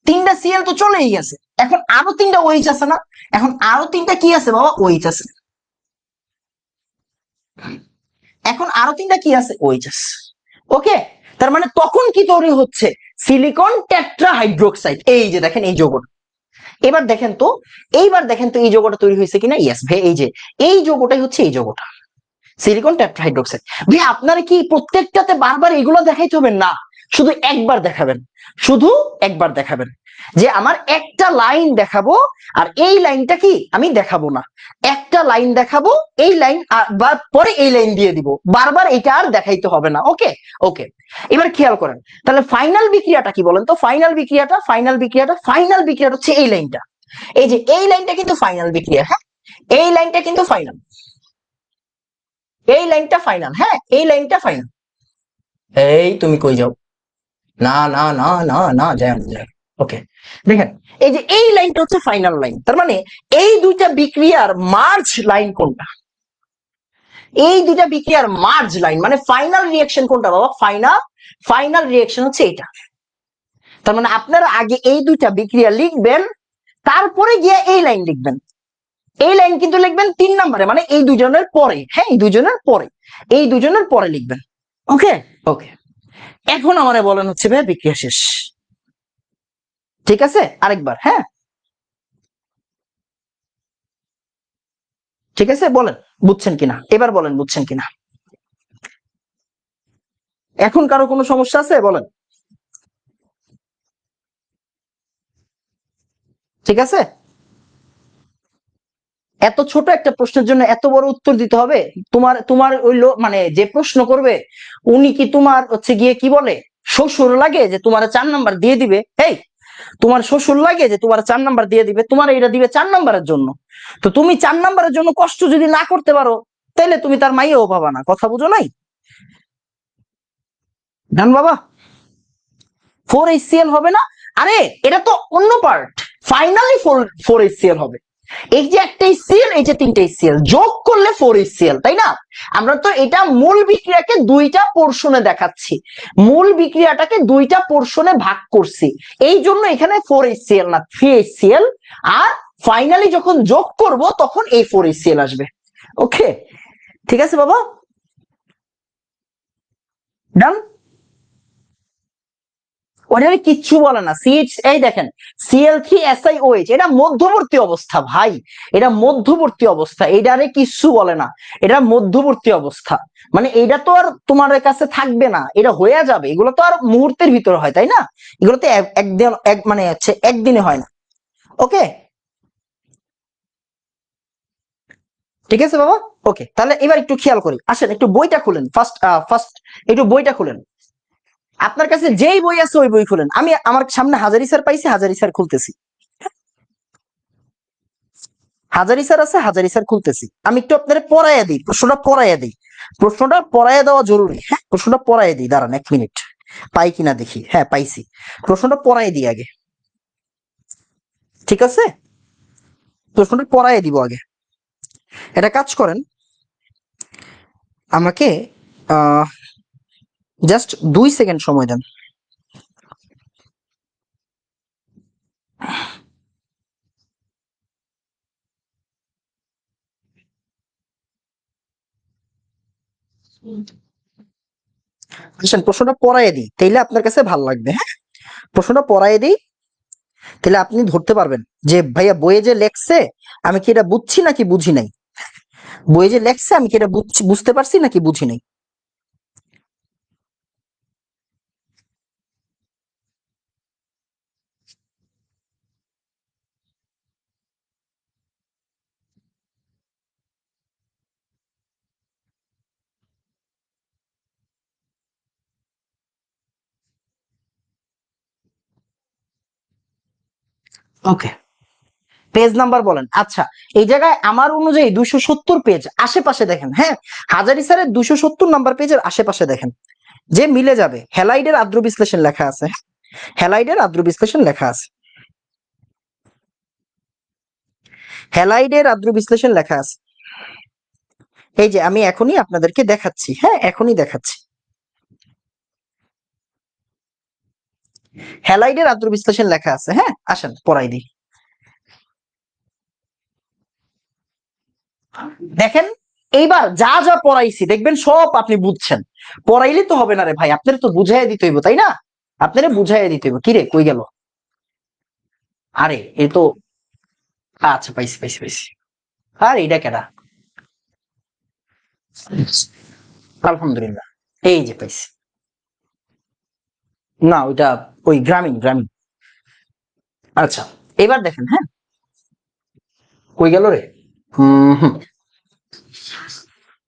তিনটা Cl তো চলেই গেছে, এখন আরো তিনটা OH আছে না, এখন আরো তিনটা কি আছে বাবা, OH আছে, এখন আরো তিনটা কি আছে, OH আছে, ওকে, তার মানে তখন কি তৈরি হচ্ছে, সিলিকন টেট্রাহাইড্রোক্সাইড, এই যে দেখেন এই যৌগটা, এবার দেখেন তো, এই যৌগটা তৈরি হয়েছে কিনা, ইয়েস ভাই, এই যে এই যৌগটাই হচ্ছে এই যৌগটা, সিলিকন টেট্রাহাইড্রোক্সাইড। ভাই আপনারা কি প্রত্যেকটাতে বারবার এগুলো দেখাইতে হবে না, শুধু একবার দেখাবেন, শুধু একবার দেখাবেন, যে আমার একটা লাইন দেখাবো, আর এই লাইনটা কি আমি দেখাবো না, একটা লাইন দেখাবো, এই লাইন বা পরে এই লাইন দিয়ে দিব, বারবার এটা আর দেখাইতে হবে না, ওকে, ওকে, এবার খেয়াল করেন, তাহলে ফাইনাল বিক্রিয়াটা কি বলেন তো, ফাইনাল বিক্রিয়াটা হচ্ছে এই লাইনটা, এই যে এই লাইনটা কিন্তু ফাইনাল বিক্রিয়া, হ্যাঁ, এই লাইনটা কিন্তু ফাইনাল, এই লাইনটা ফাইনাল, হ্যাঁ, এই লাইনটা ফাইনাল, এই তুমি কই যাও, না না না না না, যায় যায়, ওকে, দেখেন এই যে এই লাইনটা হচ্ছে ফাইনাল লাইন, তার মানে এই দুইটা বিক্রিয়ার মার্জ লাইন কোনটা, এই দুইটা বিক্রিয়ার মার্জ লাইন মানে ফাইনাল রিঅ্যাকশন কোনটা বাবা, ফাইনাল রিঅ্যাকশন হচ্ছে এটা, তার মানে আপনারা আগে এই দুইটা বিক্রিয়া লিখবেন, তারপরে গিয়ে এই লাইন লিখবেন, এই লাইন কিন্তু লিখবেন 3 নম্বরে, মানে এই দুজনের পরে, হ্যাঁ, এই দুজনের পরে লিখবেন, ওকে, ওকে, এখন আমারে বলেন হচ্ছে ভাই বিক্রিয়া শেষ, ঠিক আছে, আরেকবার, হ্যাঁ, ঠিক আছে, বলেন বুঝছেন কিনা, এবার বলেন বুঝছেন কিনা, এখন কারো কোনো সমস্যা আছে বলেন, ঠিক আছে, এত ছোট একটা প্রশ্নের জন্য এত বড় উত্তর দিতে হবে, তোমার ওই মানে যে প্রশ্ন করবে উনি কি তোমার হচ্ছে গিয়ে কি বলে, শ্বশুর লাগে যে তোমার 4 নাম্বার দিয়ে দিবে, এই তোমার শ্বশুর লাগে যে তোমার 4 নাম্বার দিয়ে দিবে, তোমার এটা দিবে 4 নাম্বারের জন্য, তো তুমি 4 নাম্বারের জন্য কষ্ট যদি না করতে পারো, তাহলে তুমি তার মাইয়াও পাবা না, কথা বুঝো নাই, ডান বাবা, 4HCl হবে না, আরে এটা তো অন্য পার্ট, ফাইনালি 4HCl হবে, এই যে একটা HCl, এই যে 3টা HCl যোগ করলে 4HCl, তাই না, আমরা তো এটা মূল বিক্রিয়াকে দুইটা পোরশনে দেখাচ্ছি, মূল বিক্রিয়াটাকে দুইটা পোরশনে ভাগ করছি, এই জন্য এখানে 4HCl না 3HCl, আর ফাইনালি যখন যোগ করব তখন এই 4HCl আসবে, ওকে, ঠিক আছে বাবা, ডান, ওখানে কিচ্ছু বলে না, এই দেখেন Cl3SiOH, এটা মধ্যবর্তী অবস্থা ভাই, এটা মধ্যবর্তী অবস্থা, এটারে কিচ্ছু বলে না, এটা মধ্যবর্তী অবস্থা, মানে এটা তো আর তোমার কাছে থাকবে না, এটা হয়ে যাবে, এগুলো তো আর মুহূর্তের ভিতরে হয়, তাই না, এগুলো তো একদিন মানে হচ্ছে একদিনে হয় না, ওকে, ঠিক আছে বাবা, ওকে, তাহলে এবার একটু খেয়াল করি, আসেন একটু বইটা খুলেন, ফার্স্ট একটু বইটা খুলেন, আপনার কাছে যেই বই আছে ওই বই খুলেন, আমি আমার সামনে হাজারি স্যার পাইছি, হাজারি স্যার খুলতেছি, হাজারি স্যার আছে, হাজারি স্যার খুলতেছি, আমি একটু আপনাদের পড়াইয়া দিই, প্রশ্নটা পড়াইয়া দেওয়া জরুরি, হ্যাঁ, প্রশ্নটা পড়াইয়া দিই, দাঁড়ান 1 মিনিট, পাই কিনা দেখি, হ্যাঁ পাইছি, প্রশ্নটা পড়াই দিই আগে, ঠিক আছে, প্রশ্নটা পড়াই দিব আগে, এটা কাজ করেন, আমাকে জাস্ট 2 সেকেন্ড সময় দেন, প্রশ্নটা পড়াই দিই, তাইলে আপনার কাছে ভালো লাগবে, হ্যাঁ, প্রশ্নটা পড়াই দিই, তাহলে আপনি ধরতে পারবেন যে ভাইয়া বইয়ে যে লেখছে আমি কি এটা বুঝছি নাকি বুঝি নাই, বইয়ে যে লেখছে আমি কি এটা বুঝতে পারছি নাকি বুঝি নাই, ওকে, পেজ নাম্বার বলেন। আচ্ছা, এই জায়গায় আমার অনুযায়ী 270 পেজ আশেপাশে দেখেন, হ্যাঁ হাজারি স্যারের 270 নাম্বার পেজের আশেপাশে দেখেন যে মিলে যাবে। হ্যালাইডের আদ্র বিশ্লেষণ লেখা আছে, হ্যালাইডের আদ্র বিশ্লেষণ লেখা আছে, হ্যালাইডের আদ্র বিশ্লেষণ লেখা আছে। এই যে আমি এখনই আপনাদেরকে দেখাচ্ছি, হ্যাঁ এখনই দেখাচ্ছি। হ্যালাইডের আদ্র বিশ্লেষণ লেখা আছে, হ্যাঁ আসেন পড়াই দিই। দেখেন এইবার যা যা পড়াইছি দেখবেন সব আপনি বুঝছেন। পড়াইলে তো হবে না রে ভাই, আপনার তো বুঝাইয়া দিতে হইব তাই না? আপনারা বুঝাইয়া দিতে হইব। কিরে কই গেল? আরে এ তো, আচ্ছা পাইছি পাইছি পাইছি। আর এইটা কেডা? আলহামদুলিল্লাহ, এই যে পাইছি। না ওইটা ওই গ্রামীণ গ্রামীণ। আচ্ছা এবার দেখেন, হ্যাঁ কই গেল রে? হুম,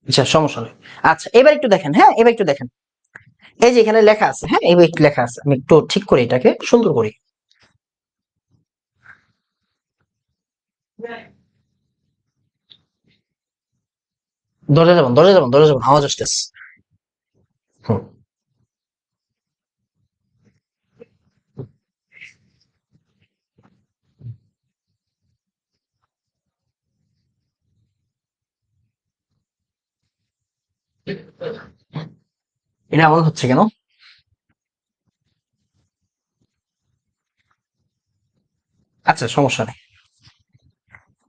আচ্ছা সমস্যা নেই। আচ্ছা এবার একটু দেখেন, হ্যাঁ এবার একটু দেখেন। এই যে এখানে লেখা আছে, হ্যাঁ এবার একটু লেখা আছে, আমি একটু ঠিক করে এটাকে সুন্দর করি। দরজা যাবেন দরজা যাবেন দরজা যাবেন, আওয়াজ আসতেছে। হুম, এটা এমন হচ্ছে কেন? আচ্ছা সমস্যা নেই,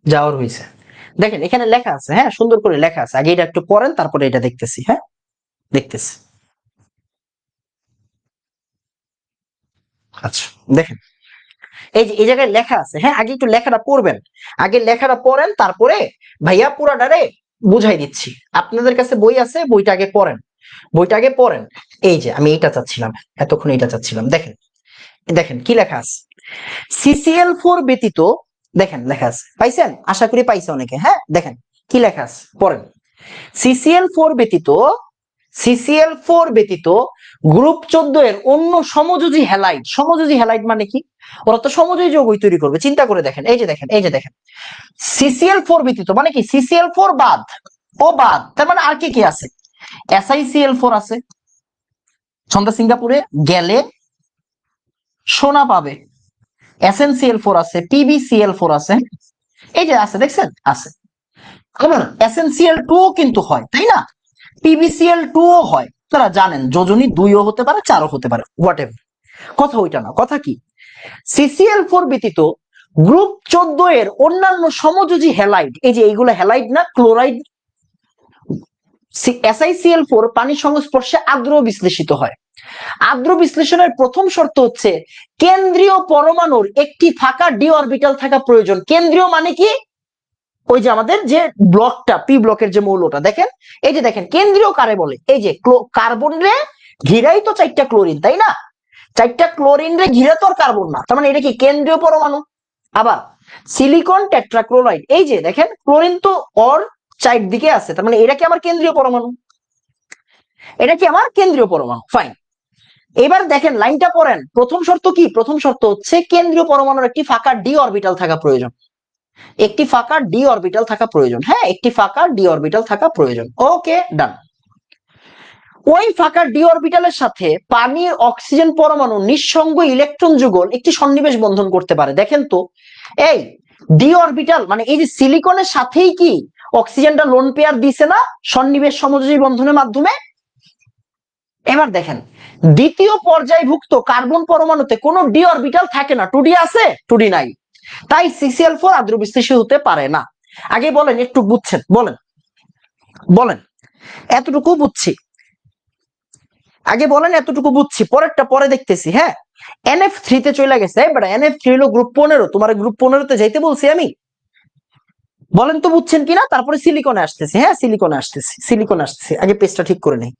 যাওয়ার হয়েছে। দেখেন এখানে লেখা আছে, হ্যাঁ সুন্দর করে লেখা আছে। আগে এটা একটু পড়েন তারপরে এটা দেখতেছি, হ্যাঁ দেখতেছি। আচ্ছা দেখেন এই যে এই জায়গায় লেখা আছে, হ্যাঁ আগে একটু লেখাটা পড়বেন। আগে লেখাটা পড়েন তারপরে ভাইয়া পুরাটারে বুঝাই দিচ্ছি। আপনাদের কাছে বই আছে, বইটা আগে পড়েন, বইটা আগে পড়েন। এই যে আমি এইটা চাচ্ছিলাম, এতক্ষণ এইটা চাচ্ছিলাম। দেখেন দেখেন কি লেখা আছে, CCl4 ব্যতীত, দেখেন লেখা আছে, পাইছেন? আশা করি পাইছে অনেকে, হ্যাঁ দেখেন কি লেখা আছে পড়েন। CCl4 ব্যতীত, CCl4 ব্যতীত গ্রুপ 14 এর অন্য সমযোজী হ্যালাইড, সমযোজী হ্যালাইড মানে কি? ওরা তো সমযোজী যৌগই তৈরি করবে, চিন্তা করে দেখেন। এই যে দেখেন, এই যে দেখেন CCl4 ব্যতীত মানে কি? CCl4 বাদ, ও বাদ, তার মানে আর কি কি আছে? SiCl4 আছে, সন্ধ্যা সিঙ্গাপুরে গেলে সোনা পাবে। SnCl4 আছে, PbCl4 আছে, এই যে আছে দেখছেন আছে। এবং SnCl2 কিন্তু হয় তাই না? PbCl2 ও হয়, তারা জানেন যোজনী 2ও হতে পারে 4ও হতে পারে, হোয়াট এভার। কথা ওইটা না, কথা কি CCl4 ব্যতীত গ্রুপ 14 এর অন্যান্য সমযোজী হ্যালাইড, এই যে এইগুলো হ্যালাইড না ক্লোরাইড, SiCl4 পানির সংস্পর্শে আর্দ্র বিশ্লেষিত হয়। আর্দ্র বিশ্লেষণের প্রথম শর্ত হচ্ছে কেন্দ্রীয় পরমাণুর একটি ফাঁকা ডি অরবিটাল থাকা প্রয়োজন। কেন্দ্রীয় মানে কি? ওই যে আমাদের যে ব্লকটা, পি ব্লকের যে মৌলটা দেখেন, এই যে দেখেন কেন্দ্রীয় কারে বলে? এই যে কার্বন রে ঘিরাই তো 4টা ক্লোরিন তাই না? 4টা ক্লোরিন রে ঘিরে তো আর কার্বন না, তার মানে এটা কি কেন্দ্রীয় পরমাণু। আবার সিলিকন টেট্রাক্লোরাইড, এই যে দেখেন ক্লোরিন তো ওর চারদিকে আছে, তার মানে এটা কি আমার কেন্দ্রীয় পরমাণু? এটা কি আমার কেন্দ্রীয় পরমাণু, ফাইন। এবার দেখেন লাইনটা পড়েন, প্রথম শর্ত কি? প্রথম শর্ত হচ্ছে কেন্দ্রীয় পরমাণুর একটি ফাঁকা ডি অরবিটাল থাকা প্রয়োজন, একটি ফাঁকা ডি অরবিটাল থাকা প্রয়োজন, হ্যাঁ একটি ফাঁকা ডি অরবিটাল থাকা প্রয়োজন। ওকে ডান। ওই ফাঁকা ডি অরবিটালের সাথে পানির অক্সিজেন পরমাণু নিঃসঙ্গ ইলেকট্রন যুগল একটি সন্নিবেশ বন্ধন করতে পারে। দেখেন তো এই ডি অরবিটাল মানে এই যে সিলিকনের সাথেই কি অক্সিজেনটা লোন পেয়ার দিছে না সন্নিবেশ সমযোজী বন্ধনের মাধ্যমে? এবার দেখেন দ্বিতীয় পর্যায়ভুক্ত কার্বন পরমাণুতে কোনো ডি অরবিটাল থাকে না, 2D আছে 2D নাই, তাই CCl4 আদ্র বিশ্লেষী হতে পারে না। আগে বলেন একটু বুঝছেন, বলেন বলেন। এতটুকু বুঝছি, আগে বলেন এতটুকু বুঝছি, পরেরটা পরে দেখতেছি। হ্যাঁ NF3 তে চলে গেছে, বাট NF3 হলো গ্রুপ 15, তোমার গ্রুপ 15 তে যাইতে বলছি আমি। বলেন তো বুঝছেন কিনা, তারপরে সিলিকনে আসতেছি, হ্যাঁ সিলিকনে আসতেছি, সিলিকনে আসতেছি। আগে পেজটা ঠিক করে নেই,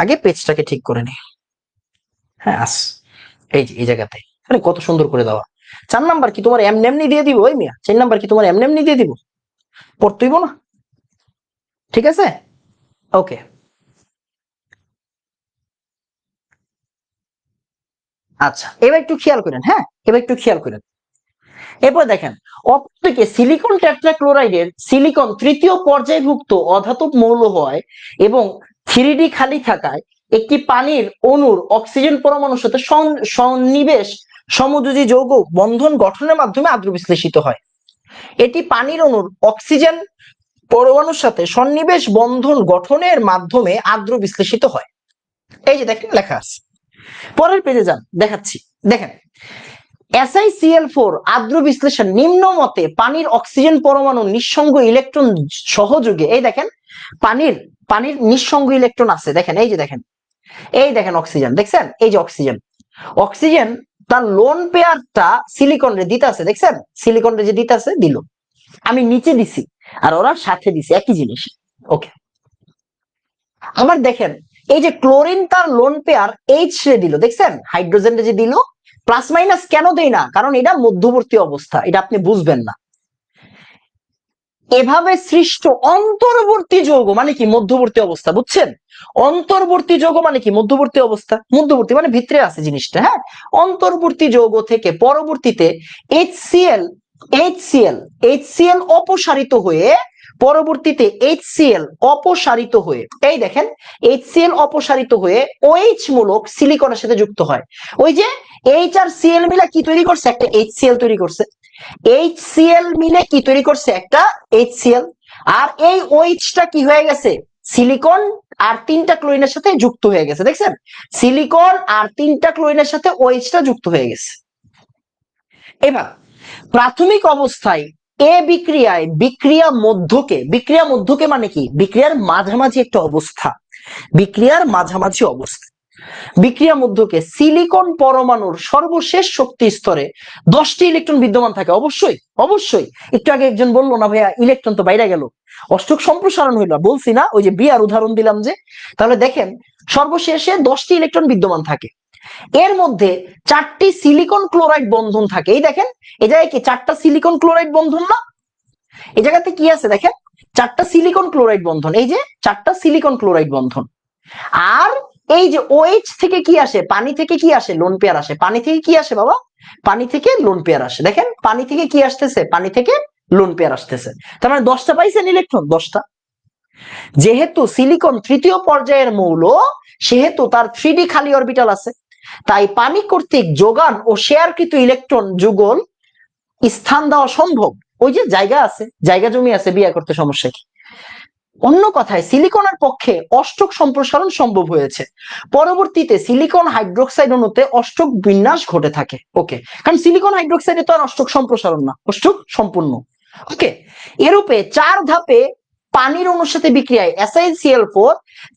আগে পেজটাকে ঠিক করে নেই। হ্যাঁ আস, এই যে এই জায়গাতে, আরে কত সুন্দর করে দেওয়া। 4 নাম্বার কি তোমার এমনি এমনি দিয়ে দিব? ওই মিয়া 4 নাম্বার কি তোমার এমনি এমনি দিয়ে দিব? পড়তেইব না, ঠিক আছে ওকে। আচ্ছা, এবার একটু খেয়াল করেন, হ্যাঁ এবার একটু খেয়াল করেন। এরপর দেখেন, অপরদিকে সিলিকন টেট্রাক্লোরাইডের সিলিকন তৃতীয় পর্যায়ভুক্ত অধাতব মৌল হয় এবং 3D খালি থাকায় একটি পানির অণুর অক্সিজেন পরমাণুর সাথে সন্নিবেশ সমযোজী যৌগ বন্ধন গঠনের মাধ্যমে আদ্র বিশ্লেষিত হয়। এটি পানির অণুর অক্সিজেন পরমাণুর সাথে সন্নিবেশ বন্ধন গঠনের মাধ্যমে আদ্র বিশ্লেষিত হয়। এই যে দেখেন লেখা আছে, পরের পেজে যান দেখাচ্ছি। দেখেন, SiCl4 আদ্র বিশ্লেষণ নিম্ন মতে পানির অক্সিজেন পরমাণু নিঃসঙ্গ ইলেকট্রন সহযোগে, এই দেখেন পানির পানির নিঃসঙ্গ ইলেকট্রন আছে, দেখেন এই যে দেখেন, এই দেখেন অক্সিজেন দেখছেন, এই যে অক্সিজেন, অক্সিজেন তার লোন পেয়ারটা সিলিকন রে দিতে আছে, দেখছেন সিলিকন রে যে দিতে আছে দিল, আমি নিচে দিছি আর ওরা সাথে দিছে একই জিনিস। ওকে, আবার দেখেন এই যে ক্লোরিন তার লোন পেয়ার এইচ রে দিল, দেখছেন হাইড্রোজেন রে যে দিল, প্লাস মাইনাস কেন দেই না, কারণ এটা মধ্যবর্তী অবস্থা, এটা আপনি বুঝবেন না। এভাবে সৃষ্ট অন্তর্বর্তী যৌগ মানে কি, মধ্যবর্তী অবস্থা, বুঝছেন? অন্তর্বর্তী যৌগ মানে কি, মধ্যবর্তী অবস্থা, মধ্যবর্তী মানে ভিতরে আছে জিনিসটা, হ্যাঁ। অন্তর্বর্তী যৌগ থেকে পরবর্তীতে HCl HCl HCl অপসারিত হয়ে, পরবর্তীতে HCl অপসারিত হয়ে, এই দেখেন HCl অপসারিত হয়ে OH মূলক সিলিকনের সাথে যুক্ত হয়। ওই যে H আর Cl মিলে কি তৈরি করছে, একটা HCl তৈরি করছে। HCl মিলে কি তৈরি করছে, একটা HCl। আর এই OH টা কি হয়ে গেছে, সিলিকন আর 3টা ক্লোরিনের সাথে যুক্ত হয়ে গেছে, দেখছেন সিলিকন আর 3টা ক্লোরিনের সাথে OH টা যুক্ত হয়ে গেছে। এবার প্রাথমিক অবস্থায় বিক্রিয়ায় বিক্রিয়া মধ্যকে মানে কি, বিক্রিয়ার মাঝামাঝি একটা অবস্থা, বিক্রিয়ার মাঝামাঝি অবস্থা, বিক্রিয়া মধ্যকে সিলিকন পরমাণুর সর্বশেষ শক্তি স্তরে 10টি ইলেকট্রন বিদ্যমান থাকে। অবশ্যই অবশ্যই, একটু আগে একজন বললো না ভাইয়া ইলেকট্রন তো বাইরে গেল, অষ্টক সম্প্রসারণ হইল, বলছি না ওই যে বিয়ার উদাহরণ দিলাম যে, তাহলে দেখেন সর্বশেষে 10টি ইলেকট্রন বিদ্যমান থাকে। এর মধ্যে 4টি সিলিকন ক্লোরাইড বন্ধন থাকে, এই দেখেন এই জায়গায় কি 4টা সিলিকন ক্লোরাইড বন্ধন না, এই জায়গাতে কি আছে দেখেন 4টা সিলিকন ক্লোরাইড বন্ধন, এই যে 4টা সিলিকন ক্লোরাইড বন্ধন। আর এই যে OH থেকে কি আসে, পানি থেকে কি আসে, লোন পেয়ার আসে, পানি থেকে কি আসে বাবা, পানি থেকে লোন পেয়ার আসে, দেখেন পানি থেকে কি আসতেছে, পানি থেকে লোন পেয়ার আসতেছে, তার মানে 10টা পাইছেন ইলেকট্রন, 10টা। যেহেতু সিলিকন তৃতীয় পর্যায়ের মৌল, সেহেতু তার 3D খালি অরবিটাল আছে, তাই পানি কর্তৃক যোগান ও শেয়ারকৃত ইলেকট্রন যুগল স্থান দেওয়া সম্ভব। ওই যে জায়গা আছে, জায়গা জমি আছে, বিয়ে করতে সমস্যা কি? অন্য কথায় সিলিকনের পক্ষে অষ্টক সম্প্রসারণ সম্ভব হয়েছে। পরবর্তীতে সিলিকন হাইড্রোক্সাইড অণুতে অষ্টক বিন্যাস ঘটে থাকে। ওকে, কারণ সিলিকন হাইড্রোক্সাইডে তো আর অষ্টক সম্প্রসারণ না, অষ্টক সম্পূর্ণ। ওকে, এরূপে 4 ধাপে পানির অণুর সাথে বিক্রিয়ায় SiCl4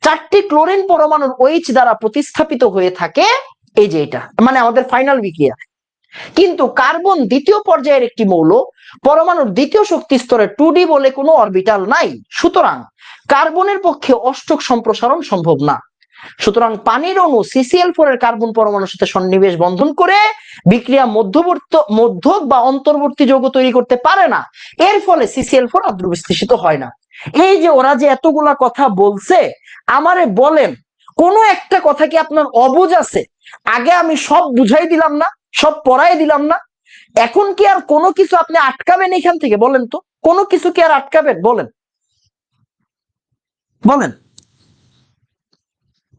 4টি ক্লোরিন পরমাণুর OH দ্বারা প্রতিস্থাপিত হয়ে থাকে। এই যে এটা মানে আমাদের ফাইনাল বিক্রিয়া। কিন্তু কার্বন দ্বিতীয় পর্যায়ের একটি মৌল, পরমাণুর দ্বিতীয় শক্তি স্তরে 2D বলে কোনো অরবিটাল নাই, সুতরাং কার্বনের পক্ষে অষ্টক সম্প্রসারণ সম্ভব না। সুতরাং পানির অণু CCl4 এর কার্বন পরমাণুর সাথে সন্নিবেশ বন্ধন করে বিক্রিয়া মধ্যক বা অন্তর্বর্তী যৌগ তৈরি করতে পারে না, এর ফলে CCl4 আদ্র বিশ্লেষিত হয় না। এই যে ওরা যে এতগুলা কথা বলছে, আমারে বলেন কোন একটা কথা কি আপনার অবুঝ আছে? আগে আমি সব বুঝাই দিলাম না, সব পড়াই দিলাম না, এখন কি আর কোনো কিছু আপনি আটকাবেন এখান থেকে? বলেন তো, কোনো কিছু কি আর আটকাবেন? বলেন বলেন।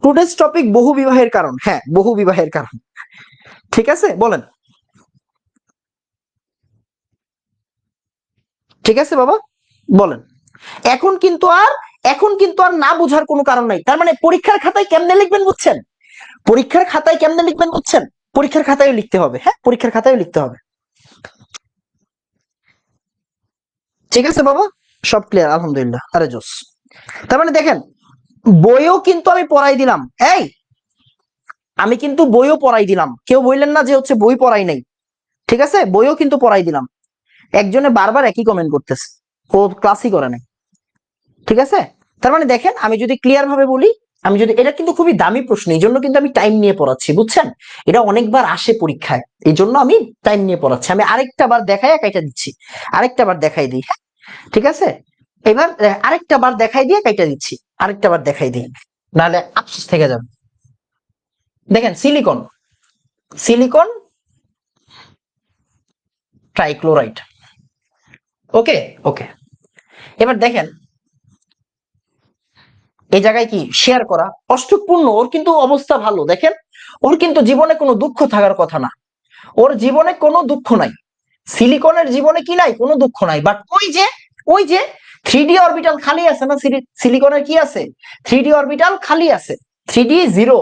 টুডেস টপিক বহু বিবাহের কারণ, হ্যাঁ বহু বিবাহের কারণ, ঠিক আছে বলেন। ঠিক আছে বাবা বলেন। এখন কিন্তু আর না বোঝার কোনো কারণ নাই। তার মানে পরীক্ষার খাতায় কেমনে লিখবেন বুঝছেন, পরীক্ষার খাতায় কেমনে লিখবেন বুঝছেন, পরীক্ষার খাতায় লিখতে হবে, হ্যাঁ পরীক্ষার খাতায় লিখতে হবে। ঠিক আছে বাবা, সব ক্লিয়ার আলহামদুলিল্লাহ, আরে জোস। তার মানে দেখেন বইও কিন্তু আমি পড়াই দিলাম, এই আমি কিন্তু বইও পড়াই দিলাম, কেউ বললেন না যে হচ্ছে বই পড়াই নাই, ঠিক আছে বইও কিন্তু পড়াই দিলাম। একজনে বারবার একই কমেন্ট করতেছে, ও ক্লাসই করে নাই, ঠিক আছে। তার মানে দেখেন আমি যদি ক্লিয়ার ভাবে বলি, আমি যদি, এটা কিন্তু খুবই দামি প্রশ্ন, এই জন্য কিন্তু আমি টাইম নিয়ে পড়াচ্ছি বুঝছেন, এটা অনেকবার আসে পরীক্ষায়, এই জন্য আমি টাইম নিয়ে পড়াচ্ছি। আমি আরেকটা বার দেখাই কাইটা দিচ্ছি, আরেকটা বার দেখাই দিই, হ্যাঁ ঠিক আছে। এবার আরেকটা বার দেখাই দিয়ে কাইটা দিচ্ছি, আরেকটা বার দেখাই দিই, নাহলে আফসোস থেকে যাবে। দেখেন সিলিকন, সিলিকন ট্রাইক্লোরাইড। ওকে ওকে, এবার দেখেন এই জায়গায় কি শেয়ার করা অষ্টকপূর্ণ, ওর কিন্তু অবস্থা ভালো, দেখেন ওর কিন্তু জীবনে কোনো দুঃখ থাকার কথা না, ওর জীবনে কোনো দুঃখ নাই, সিলিকনের জীবনে কি নাই, কোনো দুঃখ নাই। বাট ওই যে 3D অরবিটাল খালি আছে না, সিলিকনের কি আছে, 3D অরবিটাল খালি আছে, 3D জিরো।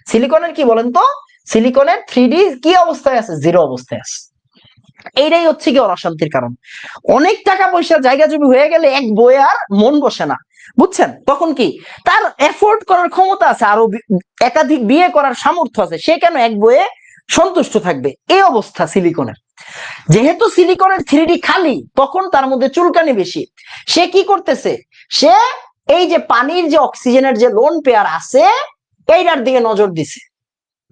সিলিকনের কি বলেন তো, সিলিকনের 3D কি অবস্থায় আছে, জিরো অবস্থায় আছে। এইটাই হচ্ছে কি ওর অশান্তির কারণ। অনেক টাকা পয়সা জায়গা জমি হয়ে গেলে এক বইয়ে আর মন বসে না, বুঝছেন? তখন কি তার এফোর্ড করার ক্ষমতা আছে, আরো একাধিক বিয়ে করার সামর্থ্য আছে, সে কেন এক বইয়ে সন্তুষ্ট থাকবে? এই অবস্থা সিলিকনের। যেহেতু সিলিকনের 3D খালি, তখন তার মধ্যে চুলকানি বেশি। সে কি করতেছে, সে এই যে পানির যে অক্সিজেনের যে লোন পেয়ার আছে এইটার দিকে নজর দিছে।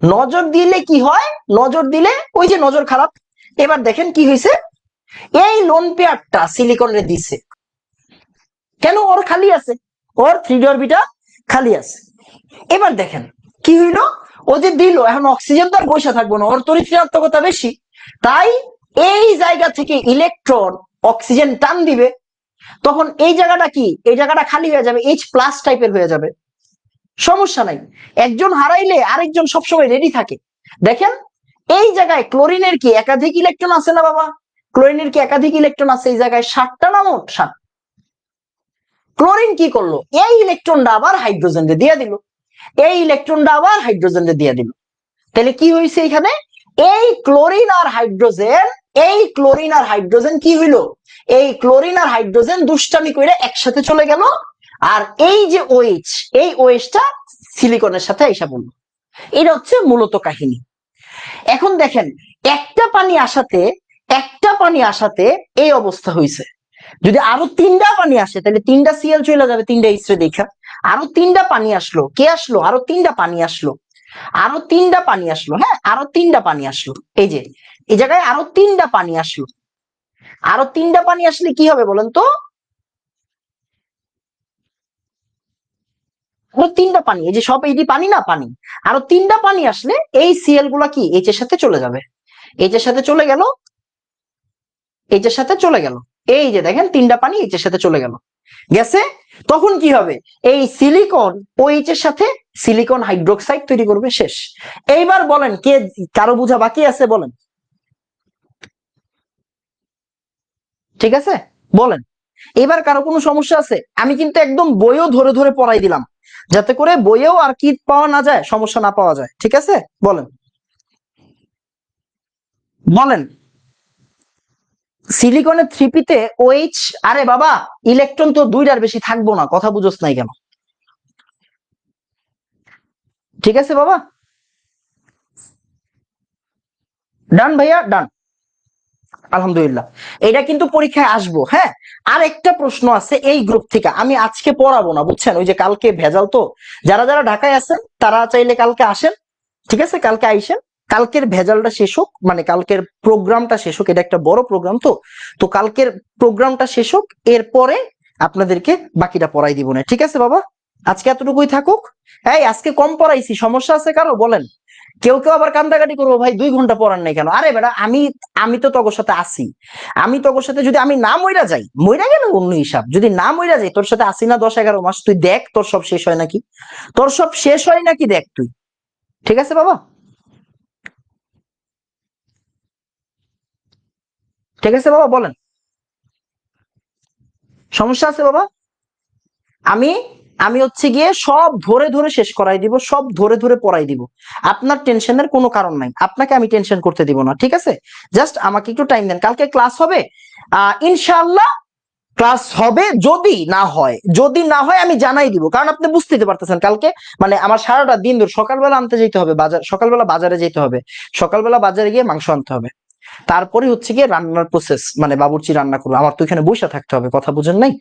নজর দিলে কি হয়, নজর দিলে ওই যে নজর খারাপ। এবার দেখেন কি হয়েছে, এই লোন পেয়ারটা সিলিকনের দিছে কেন, ওর খালি আছে, ওর 3D অরবিটাল খালি আছে। এবার দেখেন কি হইলো, ও যে দিল, এখন অক্সিজেন তো আর বসে থাকবো না, ওর তড়িৎ ঋণাত্মকতা বেশি, তাই এই জায়গা থেকে ইলেকট্রন অক্সিজেন টান দিবে, তখন এই জায়গাটা কি, এই জায়গাটা খালি হয়ে যাবে, H প্লাস টাইপের হয়ে যাবে। সমস্যা নাই, একজন হারাইলে আরেকজন সবসময় রেডি থাকে। দেখেন এই জায়গায় ক্লোরিনের কি একাধিক ইলেকট্রন আছে না বাবা, ক্লোরিনের কি একাধিক ইলেকট্রন আছে, এই জায়গায় 7টা না মোট 7। ক্লোরিন কি করলো, এই ইলেকট্রনটা আবার হাইড্রোজেনকে দিয়ে দিল, এই ইলেকট্রনটা আবার হাইড্রোজেনকে দিয়ে দিল। তাহলে কি হয়েছে এখানে, এই ক্লোরিন আর হাইড্রোজেন, এই ক্লোরিন আর হাইড্রোজেন কি হইলো, এই ক্লোরিন আর হাইড্রোজেন দুষ্টামি করে একসাথে চলে গেল, আর এই যে OH, এই OH-টা সিলিকনের সাথে এসে পড়লো। এটা হচ্ছে মূলত কাহিনী। এখন দেখেন একটা পানি আসাতে এই অবস্থা হয়েছে, যদি আরো 3টা পানি আসে তাহলে 3টা Cl চলে যাবে, 3টা ইস্রে দেখা। আরো 3টা পানি আসলো, কে আসলো, আরো 3টা পানি আসলো, আরো 3টা পানি আসলো, হ্যাঁ আরো 3টা পানি আসলো, এই যে এই জায়গায় আরো 3টা পানি আসলো। আরো 3টা পানি আসলে কি হবে বলেন তো, আরো 3টা পানি, এই যে সব এইটি পানি না, পানি আরো 3টা পানি আসলে এই Cl গুলা কি H এর সাথে চলে যাবে, H এর সাথে চলে গেল, H এর সাথে চলে গেল, এই যে দেখেন 3টা পানি H এর সাথে চলে গেল, গেছে। তখন কি হবে, এই সিলিকন OH এর সাথে সিলিকন হাইড্রোক্সাইড তৈরি করবে, শেষ। এইবার বলেন কে, কারো বোঝা বাকি আছে বলেন, ঠিক আছে বলেন, এবার কারো কোনো সমস্যা আছে? আমি কিন্তু একদম বইও ধরে ধরে পড়াই দিলাম, যাতে করে বইয়েও আর কি পাওয়া না যায়, সমস্যা না পাওয়া যায়, ঠিক আছে বলেন বলেন। সিলিকনের 3P-তে OH, আরে বাবা ইলেকট্রন তো 2টার বেশি থাকবো না, কথা বুঝোস নাই কেন? ঠিক আছে বাবা, ডান ভাইয়া ডান, আলহামদুলিল্লাহ। এটা কিন্তু পরীক্ষায় আসবো, হ্যাঁ। আর একটা প্রশ্ন আছে এই গ্রুপ থেকে, আমি আজকে পড়াবো না বুঝছেন, ওই যে কালকে ভেজাল তো, যারা যারা ঢাকায় আছেন তারা চাইলে কালকে আসেন, ঠিক আছে কালকে আইসেন, কালকের ভেজালটা শেষ হোক, মানে কালকের প্রোগ্রামটা শেষ হোক, এটা একটা বড় প্রোগ্রাম তো, তো কালকের প্রোগ্রামটা শেষ হোক, এরপরে আপনাদেরকে বাকিটা পড়াই দিব না, ঠিক আছে বাবা? আজকে এতটুকুই থাকুক। এই আজকে কম পড়াইছি, সমস্যা আছে কারো বলেন? কেউ কেউ আবার কান্দাকাটি করবো, ভাই 2 ঘন্টা পড়ান নাই কেন? আরে বেটা আমি তো তোর সাথে আসি, আমি তোর সাথে যদি আমি না মইরা যাই, মইরা গেলে অন্য হিসাব, যদি না মইরা যাই তোর সাথে আসি না 10-11 মাস, তুই দেখ তোর সব শেষ হয় নাকি, তোর সব শেষ হয় নাকি দেখ তুই, ঠিক আছে বাবা? ঠিক আছে বাবা বলেন, সমস্যা আছে বাবা? আমি আমি হচ্ছে গিয়ে সব ধরে ধরে শেষ করাই দিব, সব ধরে ধরে পড়াই দিব, আপনার টেনশনের কোনো কারণ নাই, আপনাকে আমি টেনশন করতে দিব না, ঠিক আছে? জাস্ট আমাকে একটু টাইম দেন, কালকে ক্লাস হবে ইনশাআল্লাহ, ক্লাস হবে। যদি না হয় আমি জানাই দিব, কারণ আপনি বুঝতে পারতেছেন কালকে মানে আমার সারাটা দিন ধরে সকালবেলা আনতে যেতে হবে বাজার, সকালবেলা বাজারে যেতে হবে, সকালবেলা বাজারে গিয়ে মাংস আনতে হবে, তারপরে হচ্ছে গিয়ে রান্নার প্রসেস, মানে বাবুর্চি রান্না করবে, আমার তো এখানে বসে থাকতে হবে, কথা বুঝেন নাই?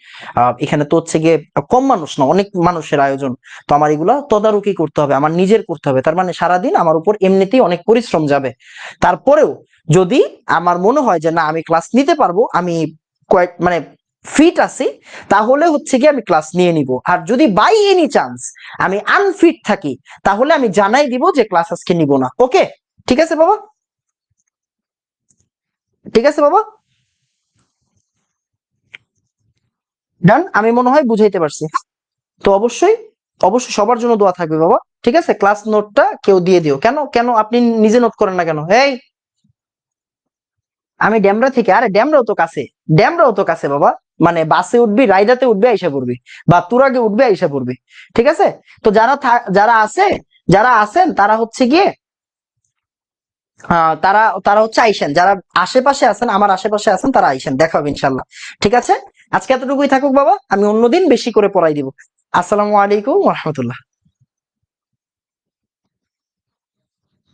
এখানে তো হচ্ছে গিয়ে কম মানুষ না, অনেক মানুষের আয়োজন, তো আমার এগুলা তদারকি করতে হবে, আমার নিজের করতে হবে, তার মানে সারাদিন আমার উপর এমনিতেই অনেক পরিশ্রম যাবে। তারপরেও যদি আমার মনে হয় যে না আমি ক্লাস নিতে পারবো, আমি কয়েক মানে ফিট আছি, তাহলে হচ্ছে গিয়ে আমি ক্লাস নিয়ে নিব, আর যদি বাই এনি চান্স আমি আনফিট থাকি, তাহলে আমি জানাই দিব যে ক্লাস আজকে নিব না, ওকে? ঠিক আছে বাবা, ঠিক আছে বাবা, ডান। আমি মনে হয় বুঝাইতে পারছি। তো অবশ্যই অবশ্যই সবার জন্য দোয়া থাকবে বাবা, ঠিক আছে? ক্লাস নোটটা কেউ দিয়ে দিও। কেন কেন আপনি নিজে নোট করেন না কেন? এই, আমি ড্যামরা থেকে, আরে ড্যামরাও তো কাছে, ড্যামরাও তো কাছে বাবা। মানে বাসে উঠবি, রাইডাতে উঠবি, আইসা পড়বি, বা তুরাগে উঠবি, আইসা পড়বি, ঠিক আছে? তো যারা আছে, যারা আছেন তারা হচ্ছে গিয়ে তারা তারা হচ্ছে আইসেন, যারা আশেপাশে আছেন, আমার আশেপাশে আছেন, তারা আইসেন, দেখা হবে ইনশাল্লাহ। ঠিক আছে, আজকে এতটুকুই থাকুক বাবা, আমি অন্যদিন বেশি করে পড়াই দিব। আসসালামু আলাইকুম ওয়া রাহমাতুল্লাহ।